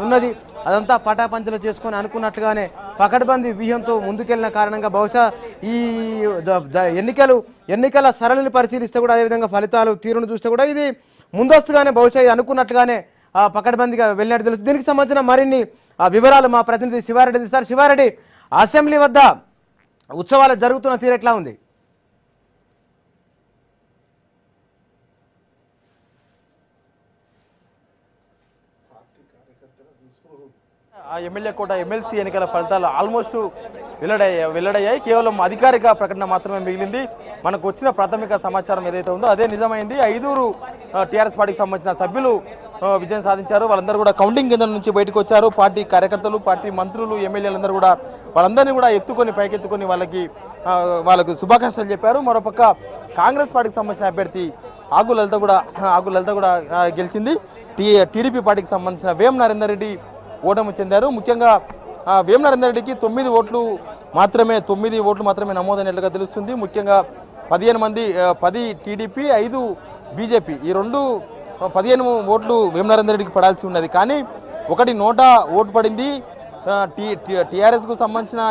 ఉన్నది. అదంతా పటాపంచలు చేసుకొని అనుకున్నట్టుగానే పకడ్బందీ వ్యూహంతో ముందుకెళ్లిన కారణంగా బహుశా ఈ ఎన్నికల సరళిని పరిశీలిస్తే కూడా అదేవిధంగా ఫలితాలు తీరును చూస్తే కూడా ఇది ముందస్తుగానే బహుశా అనుకున్నట్టుగానే పకడ్బందీగా వెళ్ళినట్టు తెలుసు. దీనికి సంబంధించిన మరిన్ని వివరాలు మా ప్రతినిధి శివారెడ్డి ఇస్తారు. శివారెడ్డి, అసెంబ్లీ వద్ద ఉత్సవాలు జరుగుతున్న తీరు ఎట్లా ఉంది? ఎమ్మెల్యే కోట ఎమ్మెల్సీ ఎన్నికల ఫలితాలు ఆల్మోస్ట్ వెల్లడయ్యాయి. కేవలం అధికారిక ప్రకటన మాత్రమే మిగిలింది. మనకు వచ్చిన ప్రాథమిక సమాచారం ఏదైతే ఉందో అదే నిజమైంది. 5 టీఆర్ఎస్ పార్టీకి సంబంధించిన సభ్యులు విజయం సాధించారు. వాళ్ళందరూ కూడా కౌంటింగ్ కేంద్రం నుంచి బయటకు వచ్చారు. పార్టీ కార్యకర్తలు, పార్టీ మంత్రులు, ఎమ్మెల్యేలందరూ కూడా వాళ్ళందరినీ కూడా పైకెత్తుకొని వాళ్ళకు శుభాకాంక్షలు చెప్పారు. మరోపక్క కాంగ్రెస్ పార్టీకి సంబంధించిన అభ్యర్థి ఆగు లలిత కూడా గెలిచింది. టీడీపీ పార్టీకి సంబంధించిన వేం నరేందర్ రెడ్డి ఓటమి చెందారు. ముఖ్యంగా వేం నరేందర్ రెడ్డికి 9 ఓట్లు మాత్రమే నమోదైనట్లుగా తెలుస్తుంది. ముఖ్యంగా 15 మంది 10 టీడీపీ 5 బీజేపీ ఈ 15 ఓట్లు వేం నరేందర్ రెడ్డికి పడాల్సి ఉన్నది. కానీ 1 నోటా ఓటు పడింది. టీఆర్ఎస్కు సంబంధించిన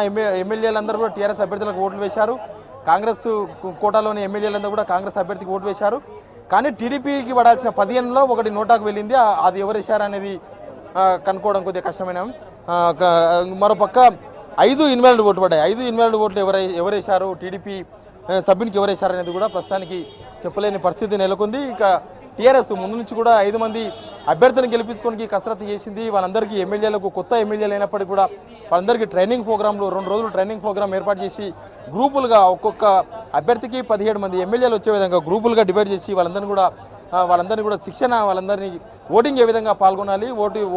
ఎమ్మెల్యేలందరూ కూడా టీఆర్ఎస్ అభ్యర్థులకు ఓట్లు వేశారు. కాంగ్రెస్ కోటాలోని ఎమ్మెల్యేలందరూ కూడా కాంగ్రెస్ అభ్యర్థికి ఓటు వేశారు. కానీ టీడీపీకి పడాల్సిన 15లో 1 నోటాకు వెళ్ళింది. అది ఎవరు వేశారనేది కనుక్కోవడం కొద్దిగా కష్టమైన. మరోపక్క 5 ఇన్వాల్డ్ ఓట్లు పడ్డాయి. 5 ఇన్వాల్డ్ ఓట్లు ఎవరేశారు, టీడీపీ సభ్యునికి ఎవరేశారు అనేది కూడా ప్రస్తుతానికి చెప్పలేని పరిస్థితి నెలకొంది. ఇక టీఆర్ఎస్ ముందు నుంచి కూడా 5 మంది అభ్యర్థులను గెలిపించుకోవడానికి కసరత్తు చేసింది. వాళ్ళందరికీ ఎమ్మెల్యేలకు కొత్త ఎమ్మెల్యేలు అయినప్పటికీ కూడా వాళ్ళందరికీ ట్రైనింగ్ ప్రోగ్రాంలు 2 రోజులు ట్రైనింగ్ ప్రోగ్రాం ఏర్పాటు చేసి గ్రూపులుగా ఒక్కొక్క అభ్యర్థికి 17 మంది ఎమ్మెల్యేలు వచ్చే విధంగా గ్రూపులుగా డివైడ్ చేసి వాళ్ళందరినీ కూడా శిక్షణ, వాళ్ళందరినీ ఓటింగ్ ఏ విధంగా పాల్గొనాలి,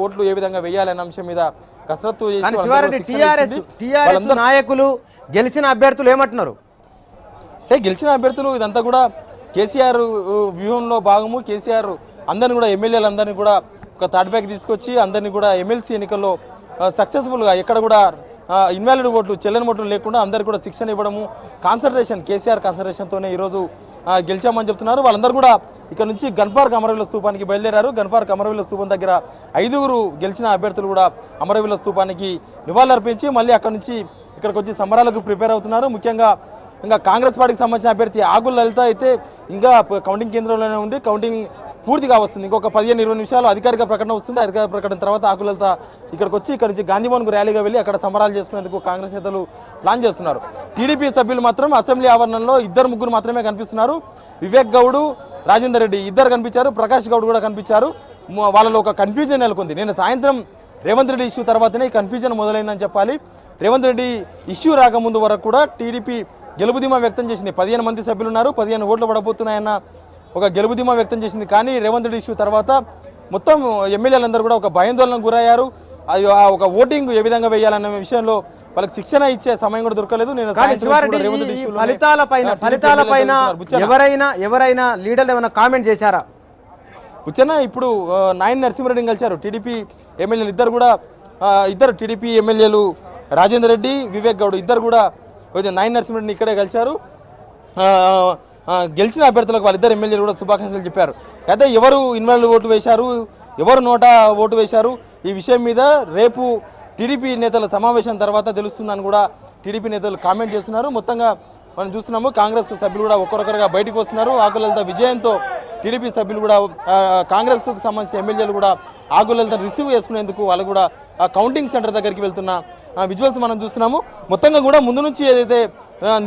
ఓట్లు ఏ విధంగా వేయాలనే అంశం మీద కసరత్తు చేసి టీఆర్ఎస్ నాయకులు గెలిచిన అభ్యర్థులు ఏమంటున్నారు? గెలిచిన అభ్యర్థులు ఇదంతా కూడా కేసీఆర్ వ్యూహంలో భాగము. కేసీఆర్ అందరిని కూడా ఎమ్మెల్యేలందరినీ కూడా ఒక తాటిపైకి తీసుకొచ్చి అందరినీ కూడా ఎమ్మెల్సీ ఎన్నికల్లో సక్సెస్ఫుల్గా ఎక్కడ కూడా ఇన్వాలిడ్ ఓట్లు, చెల్లని ఓట్లు లేకుండా అందరికీ కూడా శిక్షణ ఇవ్వడము, కేసీఆర్ కాన్సన్ట్రేషన్తోనే ఈరోజు గెలిచామని చెప్తున్నారు. వాళ్ళందరూ కూడా ఇక్కడ నుంచి గన్పార్క్ అమరవీరుల స్తూపానికి బయలుదేరారు. గన్పార్క్ అమరవీరుల స్తూపం దగ్గర 5 గెలిచిన అభ్యర్థులు కూడా అమరవీరుల స్తూపానికి నివాళులర్పించి మళ్ళీ అక్కడ నుంచి ఇక్కడికి వచ్చి సంబరాలకు ప్రిపేర్ అవుతున్నారు. ముఖ్యంగా ఇంకా కాంగ్రెస్ పార్టీకి సంబంధించిన అభ్యర్థి ఆగు లలిత అయితే ఇంకా కౌంటింగ్ కేంద్రంలోనే ఉంది. కౌంటింగ్ పూర్తిగా వస్తుంది. ఇంకొక 15-20 నిమిషాలు అధికారిక ప్రకటన వస్తుంది. అధికారిక ప్రకటన తర్వాత ఆగు లలిత ఇక్కడికి వచ్చి ఇక్కడ నుంచి గాంధీభవన్కు ర్యాలీగా వెళ్ళి అక్కడ సంబరాలు చేసుకునేందుకు కాంగ్రెస్ నేతలు ప్లాన్ చేస్తున్నారు. టీడీపీ సభ్యులు మాత్రం అసెంబ్లీ ఆవరణలో 2-3 మాత్రమే కనిపిస్తున్నారు. వివేక్ గౌడ్, రాజేందర్ రెడ్డి ఇద్దరు కనిపించారు. ప్రకాష్ గౌడ్ కూడా కనిపించారు. వాళ్ళలో ఒక కన్ఫ్యూజన్ నెలకొంది. నేను సాయంత్రం రేవంత్ రెడ్డి ఇష్యూ తర్వాతనే ఈ కన్ఫ్యూజన్ మొదలైందని చెప్పాలి. రేవంత్ రెడ్డి ఇష్యూ రాకముందు వరకు కూడా టీడీపీ గెలుపుధీమా వ్యక్తం చేసింది. 15 మంది సభ్యులు ఉన్నారు, 15 ఓట్లు పడబోతున్నాయన్న ఒక గెలుపుధీమా వ్యక్తం చేసింది. కానీ రేవంత్ రెడ్డి ఇష్యూ తర్వాత మొత్తం ఎమ్మెల్యేలందరూ కూడా ఒక భయాందోళనకు గురయ్యారు. ఒక ఓటింగ్ ఏ విధంగా వేయాలన్న విషయంలో వాళ్ళకి శిక్షణ ఇచ్చే సమయం కూడా దొరకలేదు. నేను ఫలితాలపైన ఎవరైనా లీడర్లు ఏమైనా కామెంట్ చేశారా? బుచ్చన్న ఇప్పుడు నాయన్ నరసింహారెడ్డిని కలిశారు. టీడీపీ ఎమ్మెల్యేలు ఇద్దరు టీడీపీ ఎమ్మెల్యేలు రాజేందర్ రెడ్డి, వివేక్ గౌడ్ ఇద్దరు కూడా నాయన్ నరసింహారెడ్డిని ఇక్కడే కలిశారు. గెలిచిన అభ్యర్థులకు వాళ్ళిద్దరు ఎమ్మెల్యేలు కూడా శుభాకాంక్షలు చెప్పారు. అయితే ఎవరు ఇన్వాల్వ్ ఓటు వేశారు, ఎవరు నోటా ఓటు వేశారు ఈ విషయం మీద రేపు టీడీపీ నేతల సమావేశం తర్వాత తెలుస్తుందని కూడా టీడీపీ నేతలు కామెంట్ చేస్తున్నారు. మొత్తంగా మనం చూస్తున్నాము కాంగ్రెస్ సభ్యులు కూడా ఒక్కొక్కరుగా బయటకు వస్తున్నారు. ఆగు లలిత విజయంతో టీడీపీ సభ్యులు కూడా కాంగ్రెస్కు సంబంధించిన ఎమ్మెల్యేలు కూడా ఆగు లలిత రిసీవ్ చేసుకునేందుకు వాళ్ళు కూడా కౌంటింగ్ సెంటర్ దగ్గరికి వెళ్తున్న విజువల్స్ మనం చూస్తున్నాము. మొత్తంగా కూడా ముందు నుంచి ఏదైతే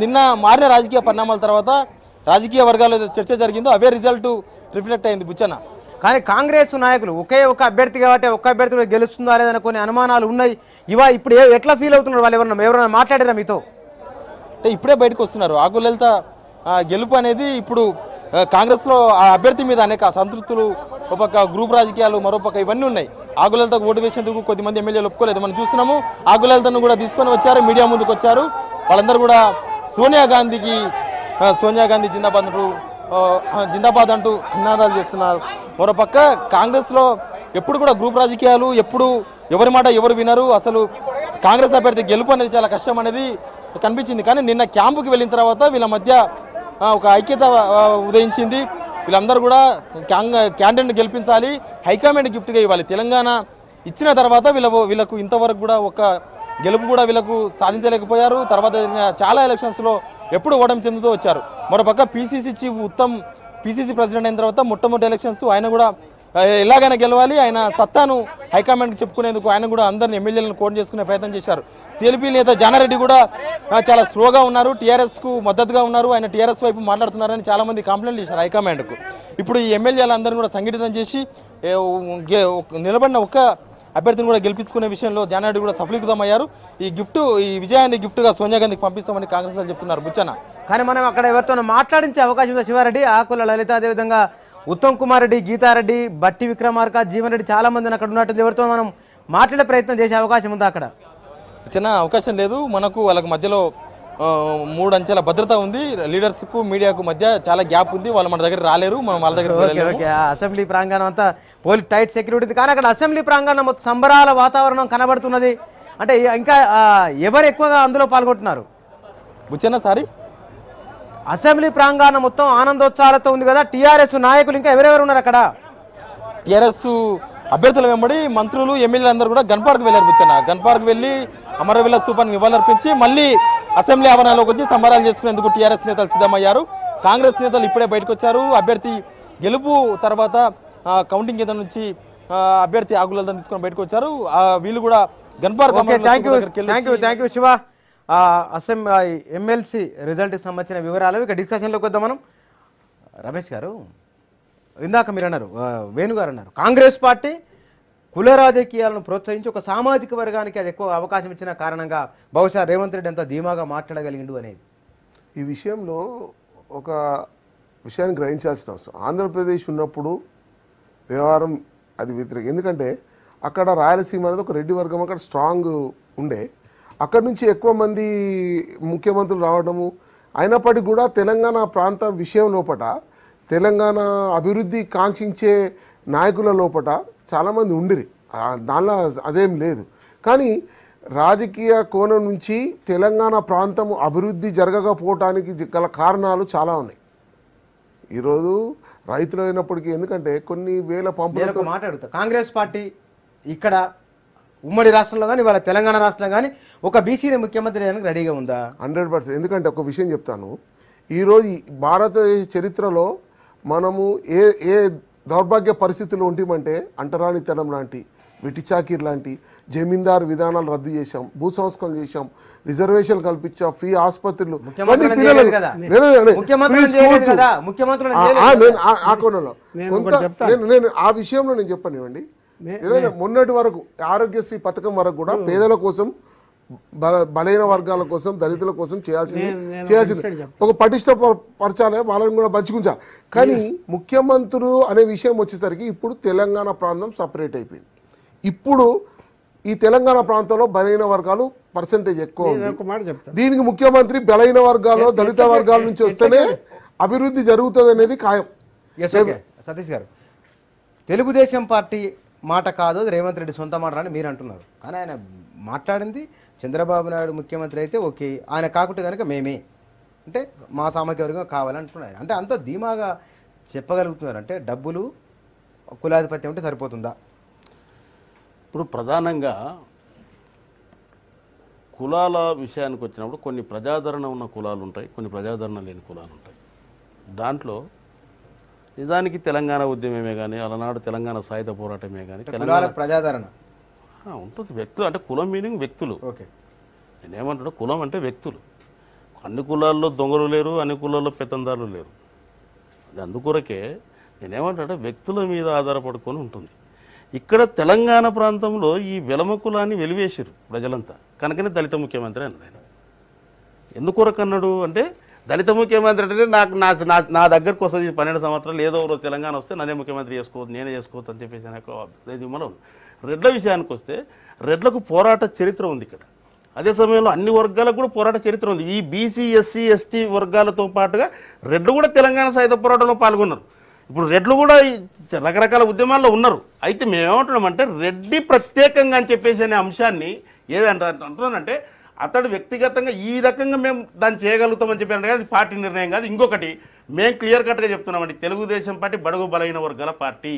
నిన్న మారిన రాజకీయ పరిణామాల తర్వాత రాజకీయ వర్గాల్లో చర్చ జరిగిందో అవే రిజల్ట్ రిఫ్లెక్ట్ అయింది బుచ్చన్న. కానీ కాంగ్రెస్ నాయకులు ఒక అభ్యర్థి కాబట్టి ఒక్క అభ్యర్థి కూడా గెలుస్తుందా లేదని కొన్ని అనుమానాలు ఉన్నాయి. ఇప్పుడు ఎట్లా ఫీల్ అవుతున్నారు వాళ్ళు? ఎవరైనా మాట్లాడారా మీతో? అంటే ఇప్పుడే బయటకు వస్తున్నారు. ఆగు లలిత గెలుపు అనేది ఇప్పుడు కాంగ్రెస్లో ఆ అభ్యర్థి మీద అనేక అసంతృప్తులు, ఒక గ్రూప్ రాజకీయాలు, మరోపక్క ఇవన్నీ ఉన్నాయి. ఆగు లలితకు ఓటు వేసేందుకు కొద్దిమంది ఎమ్మెల్యేలు ఒప్పుకోలేదు. మనం చూస్తున్నాము ఆగు లలితను కూడా తీసుకొని వచ్చారు, మీడియా ముందుకు వచ్చారు. వాళ్ళందరూ కూడా సోనియా గాంధీ జిందాబాద్ అంటూ నినాదాలు చేస్తున్నారు. మరోపక్క కాంగ్రెస్లో ఎప్పుడు కూడా గ్రూప్ రాజకీయాలు, ఎప్పుడు ఎవరి మాట ఎవరు వినరు. అసలు కాంగ్రెస్ అభ్యర్థి గెలుపు అనేది చాలా కష్టం అనేది కనిపించింది. కానీ నిన్న క్యాంపుకి వెళ్ళిన తర్వాత వీళ్ళ మధ్య ఒక ఐక్యత ఉదయించింది. వీళ్ళందరూ కూడా క్యాండిడేట్ని గెలిపించాలి, హైకమాండ్ గిఫ్ట్గా ఇవ్వాలి. తెలంగాణ ఇచ్చిన తర్వాత వీళ్ళకు ఇంతవరకు కూడా ఒక గెలుపు కూడా వీళ్ళకు సాధించలేకపోయారు. తర్వాత చాలా ఎలక్షన్స్లో ఎప్పుడు ఓటమి చెందుతూ వచ్చారు. మరోపక్క PCC chief Uttam PCC president అయిన తర్వాత మొట్టమొదటి ఎలక్షన్స్ ఆయన కూడా ఎలాగైనా గెలవాలి, ఆయన సత్తాను హైకమాండ్కి చెప్పుకునేందుకు ఆయన కూడా అందరిని ఎమ్మెల్యేలను కోట్ చేసుకునే ప్రయత్నం చేశారు. సిఎల్పీ నేత జానారెడ్డి కూడా చాలా స్లోగా ఉన్నారు, టీఆర్ఎస్కు మద్దతుగా ఉన్నారు, ఆయన టీఆర్ఎస్ వైపు మాట్లాడుతున్నారని చాలామంది కంప్లైంట్ చేశారు హైకమాండ్కు. ఇప్పుడు ఈ ఎమ్మెల్యేలందరినీ కూడా సంఘటితం చేసి నిలబడిన ఒక్క అభ్యర్థిని కూడా గెలిపించుకునే విషయంలో జానారెడ్డి కూడా సఫలీకృతమయ్యారు. ఈ విజయాన్ని గిఫ్ట్గా సోనియా గాంధీకి పంపిస్తామని కాంగ్రెస్ వాళ్ళు చెప్తున్నారు. బుచ్చన్న, కానీ మనం అక్కడ ఎవరితో మాట్లాడించే అవకాశం ఉందా? శివారెడ్డి, ఆకుల లలిత, అదేవిధంగా ఉత్తమ్ కుమార్ రెడ్డి, గీతారెడ్డి, బట్టి విక్రమార్క, జీవన్ రెడ్డి చాలా మందిని అక్కడ ఉన్నట్టు ఎవరితో మనం మాట్లాడే ప్రయత్నం చేసే అవకాశం ఉందా? అక్కడ చిన్న అవకాశం లేదు. మనకు వాళ్ళకి మధ్యలో 3 అంచెల భద్రత ఉంది. లీడర్స్కు మీడియాకు మధ్య చాలా గ్యాప్ ఉంది. వాళ్ళు మన దగ్గర రాలేరు, మనం వాళ్ళ దగ్గర. అసెంబ్లీ ప్రాంగణం అంతా పోలీస్ టైట్ సెక్యూరిటీ, కానీ అక్కడ అసెంబ్లీ ప్రాంగణం మొత్తం సంబరాల వాతావరణం కనబడుతున్నది. అంటే ఇంకా ఎవరు ఎక్కువగా అందులో పాల్గొంటున్నారు? బుచ్చన్న, సారీ, అసెంబ్లీ ప్రాంగణం మొత్తం ఆనందోత్సాహాలతో ఉంది కదా. టీఆర్ఎస్ నాయకులు ఇంకా ఎవరెవరు ఉన్నారు అక్కడ? టీఆర్ఎస్ అభ్యర్థుల వెంబడి మంత్రులు, ఎమ్మెల్యేలు అందరూ కూడా గన్ పార్క్ వెళ్ళారు. బుచ్చన్న, గన్ పార్క్ వెళ్ళి అమరవీల స్తూపానికి నివాళులర్పించి మళ్ళీ అసెంబ్లీ ఆవరణలోకి వచ్చి సంబరాలు చేసుకునేందుకు టీఆర్ఎస్ నేతలు సిద్ధమయ్యారు. కాంగ్రెస్ నేతలు ఇప్పుడే బయటకు వచ్చారు. అభ్యర్థి గెలుపు తర్వాత కౌంటింగ్ కేంద్రం నుంచి అభ్యర్థి ఆకులతో తీసుకొని బయటకు వచ్చారు. వీళ్ళు కూడా gun park. Thank you Shiva. MLC రిజల్ట్కి సంబంధించిన వివరాలు ఇక డిస్కషన్లోకి వద్దాం మనం. రమేష్ గారు, ఇందాక మీరు అన్నారు, వేణుగారు అన్నారు, కాంగ్రెస్ పార్టీ కుల రాజకీయాలను ప్రోత్సహించి ఒక సామాజిక వర్గానికి అది ఎక్కువ అవకాశం ఇచ్చిన కారణంగా బహుశా రేవంత్ రెడ్డి అంత ధీమాగా మాట్లాడగలిగిండు అనేది. ఈ విషయంలో ఒక విషయాన్ని గ్రహించాల్సిన అవసరం. ఆంధ్రప్రదేశ్ ఉన్నప్పుడు వ్యవహారం అది వ్యతిరేకం. ఎందుకంటే అక్కడ రాయలసీమ అనేది ఒక రెడ్డి వర్గం అక్కడ స్ట్రాంగ్ ఉండే, అక్కడ నుంచి ఎక్కువ మంది ముఖ్యమంత్రులు రావడము. అయినప్పటికీ కూడా తెలంగాణ ప్రాంత విషయం లోపల, తెలంగాణ అభివృద్ధి కాంక్షించే నాయకుల లోపల చాలామంది ఉండిరి, దానిలో అదేం లేదు. కానీ రాజకీయ కోణం నుంచి తెలంగాణ ప్రాంతం అభివృద్ధి జరగకపోవటానికి గల కారణాలు చాలా ఉన్నాయి. ఈరోజు రైతులు అయినప్పటికీ, ఎందుకంటే కొన్ని వేల పంపులతో మాట్లాడుతా, కాంగ్రెస్ పార్టీ ఇక్కడ ఉమ్మడి రాష్ట్రంలో కానీ వాళ్ళ తెలంగాణ రాష్ట్రంలో కానీ ఒక బీసీని ముఖ్యమంత్రి చేయడానికి రెడీగా ఉందా? 100%. ఎందుకంటే ఒక విషయం చెప్తాను, ఈరోజు భారతదేశ చరిత్రలో మనము ఏ దౌర్భాగ్య పరిస్థితుల్లో ఉంటామంటే, అంటరానితనం లాంటి, వెట్టి చాకీర్ లాంటి జమీందారు విధానాలు రద్దు చేశాం, భూ సంస్కరణ చేశాం, రిజర్వేషన్ కల్పించాం, ఫ్రీ ఆస్పత్రులు, నేను ఆ విషయంలో నేను చెప్పనివ్వండి. మొన్నటి వరకు ఆరోగ్యశ్రీ పథకం వరకు కూడా పేదల కోసం, బలైన వర్గాల కోసం, దళితుల కోసం చేయాల్సింది ఒక పటిష్ట పరచాలి, వాళ్ళని కూడా పంచుకుంటారు. కానీ ముఖ్యమంత్రులు అనే విషయం వచ్చేసరికి ఇప్పుడు తెలంగాణ ప్రాంతం సపరేట్ అయిపోయింది. ఇప్పుడు ఈ తెలంగాణ ప్రాంతంలో బలైన వర్గాలు పర్సెంటేజ్ ఎక్కువ ఉంది. దీనికి ముఖ్యమంత్రి బలైన వర్గాలు, దళిత వర్గాల నుంచి వస్తేనే అభివృద్ధి జరుగుతుంది అనేది ఖాయం. సతీష్ గారు, తెలుగుదేశం పార్టీ మాట కాదు, రేవంత్ రెడ్డి సొంత మాట అని మీరు అంటున్నారు. కానీ ఆయన మాట్లాడింది చంద్రబాబు నాయుడు ముఖ్యమంత్రి అయితే ఓకే, ఆయన కాకుంటే కనుక మేమే, అంటే మా సామాజిక వర్గం కావాలంటున్నారు. అంటే అంత ధీమాగా చెప్పగలుగుతున్నారు అంటే డబ్బులు, కులాధిపత్యం ఉంటే సరిపోతుందా? ఇప్పుడు ప్రధానంగా కులాల విషయానికి వచ్చినప్పుడు కొన్ని ప్రజాదరణ ఉన్న కులాలు ఉంటాయి, కొన్ని ప్రజాదరణ లేని కులాలు ఉంటాయి. దాంట్లో నిజానికి తెలంగాణ ఉద్యమమే కానీ, అలనాడు తెలంగాణ సాయుధ పోరాటమే కానీ తెలంగాణ ప్రజాదరణ ఉంటుంది. వ్యక్తులు అంటే కులం మీనింగ్ వ్యక్తులు. ఓకే, నేనేమంటాడు, కులం అంటే వ్యక్తులు. అన్ని కులాల్లో దొంగలు లేరు, అన్ని కులాల్లో పెత్తందారులు లేరు. అది అందుకొరకే నేనేమంటాడు, వ్యక్తుల మీద ఆధారపడుకొని ఉంటుంది. ఇక్కడ తెలంగాణ ప్రాంతంలో ఈ వెలమ కులాన్ని వెలివేసారు ప్రజలంతా, కనుకనే దళిత ముఖ్యమంత్రి అన్నాడు. ఆయన ఎందుకొరకు అన్నాడు అంటే, దళిత ముఖ్యమంత్రి అంటే నా దగ్గరకు వస్తుంది 12 సంవత్సరాలు, ఏదో రోజు తెలంగాణ వస్తే నన్నే ముఖ్యమంత్రి చేసుకోవద్దు, నేనే చేసుకోవద్దు అని చెప్పేసి మనం. రెడ్ల విషయానికి వస్తే రెడ్లకు పోరాట చరిత్ర ఉంది ఇక్కడ. అదే సమయంలో అన్ని వర్గాలకు కూడా పోరాట చరిత్ర ఉంది. ఈ బీసీ, ఎస్సీ, ఎస్టీ వర్గాలతో పాటుగా రెడ్లు కూడా తెలంగాణ సాయుధ పోరాటంలో పాల్గొన్నారు. ఇప్పుడు రెడ్లు కూడా రకరకాల ఉద్యమాల్లో ఉన్నారు. అయితే మేమేమంటున్నామంటే, రెడ్డి ప్రత్యేకంగా అని చెప్పేసి అనే అంశాన్ని అంటున్నానంటే, అతడు వ్యక్తిగతంగా ఈ రకంగా మేము దాన్ని చేయగలుగుతామని చెప్పాను. అది పార్టీ నిర్ణయం కాదు. ఇంకొకటి మేము క్లియర్ కట్గా చెప్తున్నామండి, తెలుగుదేశం పార్టీ బడుగు బలైన వర్గాల పార్టీ.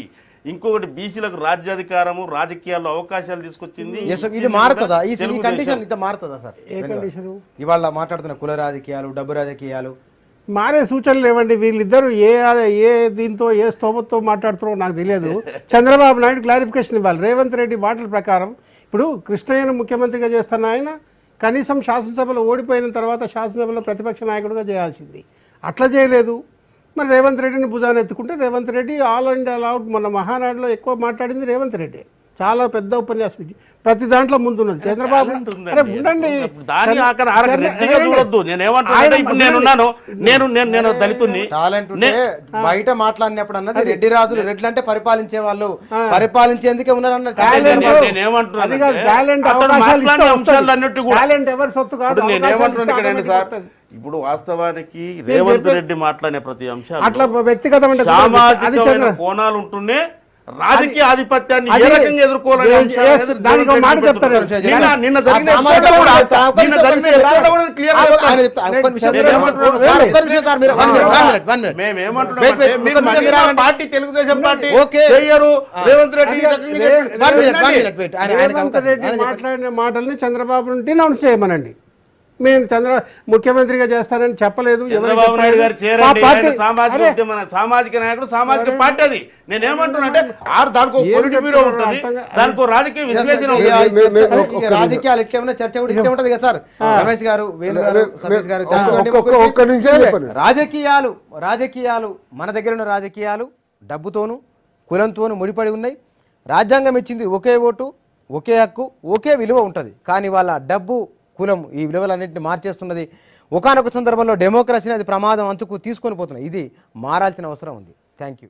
ఇంకొకటి బీసీలకు రాజ్యాధికారము రాజకీయాల్లో అవకాశాలు తీసుకొచ్చింది. ఇది మారుతుందా ఈ తెలుగుదేశం. కండిషన్ ఇంత మారుతుందా సార్? ఏ కండిషన్? ఇవాళ మాట్లాడుతున్న కుల రాజకీయాలు, డబ్బు రాజకీయాలు మారే సూచనలు లేవండి. వీళ్ళిద్దరూ ఏ దీంతో ఏ స్తోమతో మాట్లాడుతున్నారో నాకు తెలియదు. చంద్రబాబు నాయుడు క్లారిఫికేషన్ ఇవ్వాలి. రేవంత్ రెడ్డి మాటల ప్రకారం ఇప్పుడు కృష్ణయ్యను ముఖ్యమంత్రిగా చేస్తున్న ఆయన కనీసం శాసనసభలో ఓడిపోయిన తర్వాత శాసనసభలో ప్రతిపక్ష నాయకుడిగా చేయాల్సింది, అట్లా చేయలేదు. మరి రేవంత్ రెడ్డిని భుజాన్ని ఎత్తుకుంటే Revanth Reddy all and all out. మన మహానాడులో ఎక్కువ మాట్లాడింది రేవంత్ రెడ్డి. చాలా పెద్ద ఉపన్యాసం ఇచ్చి ప్రతి దాంట్లో ముందున్నది చంద్రబాబు. అరే ఉండండి, చూడొద్దు. నేను దళితుని టాలెంట్ ఉంటే బయట మాట్లాడినప్పుడు అన్నది రెడ్డి రాజులు, రెడ్లు అంటే పరిపాలించే వాళ్ళు, పరిపాలించేందుకే ఉన్నారన్న సార్. ఇప్పుడు వాస్తవానికి రేవంత్ రెడ్డి మాట్లాడే ప్రతి అంశాలు అట్లా వ్యక్తిగతమైన సామాజిక కోణాలు ఉంటూనే రాజకీయ ఆధిపత్యాన్ని ఏ రకంగా ఎదుర్కోవాలని పార్టీ తెలుగుదేశం పార్టీ రేవంత్ రెడ్డి మాట్లాడిన మాటల్ని చంద్రబాబు నుండి అనౌన్స్ చేయమనండి. మేము ముఖ్యమంత్రిగా చేస్తానని చెప్పలేదు. చంద్రబాబు నాయుడు గారు సామాజిక నాయకుడు, సామాజిక పార్టీ. అది నేనేమంటున్నా అంటే దానికి పొలిటిక్ బ్యూరో ఉంటుంది, దానికి రాజకీయ విశ్లేషణ ఉంటుంది. రాజకీయాలు ఇట్లా ఏమైనా చర్చ కూడా ఇట్లా ఉంటది కదా సార్. రమేష్ గారు, వేణు గారు, సతీష్ గారు, రాజకీయాలు మన దగ్గర ఉన్న రాజకీయాలు డబ్బుతోనూ కులంతోనూ ముడిపడి ఉన్నాయి. రాజ్యాంగం ఇచ్చింది ఒకే ఓటు, ఒకే హక్కు, ఒకే విలువ ఉంటుంది. కానీ వాళ్ళ డబ్బు, కులం ఈ విలువలన్నింటినీ మార్చేస్తున్నది. ఒకానొక సందర్భంలో డెమోక్రసీని అది ప్రమాదం అంచుకు తీసుకొని పోతున్నది. ఇది మారాల్సిన అవసరం ఉంది. Thank you.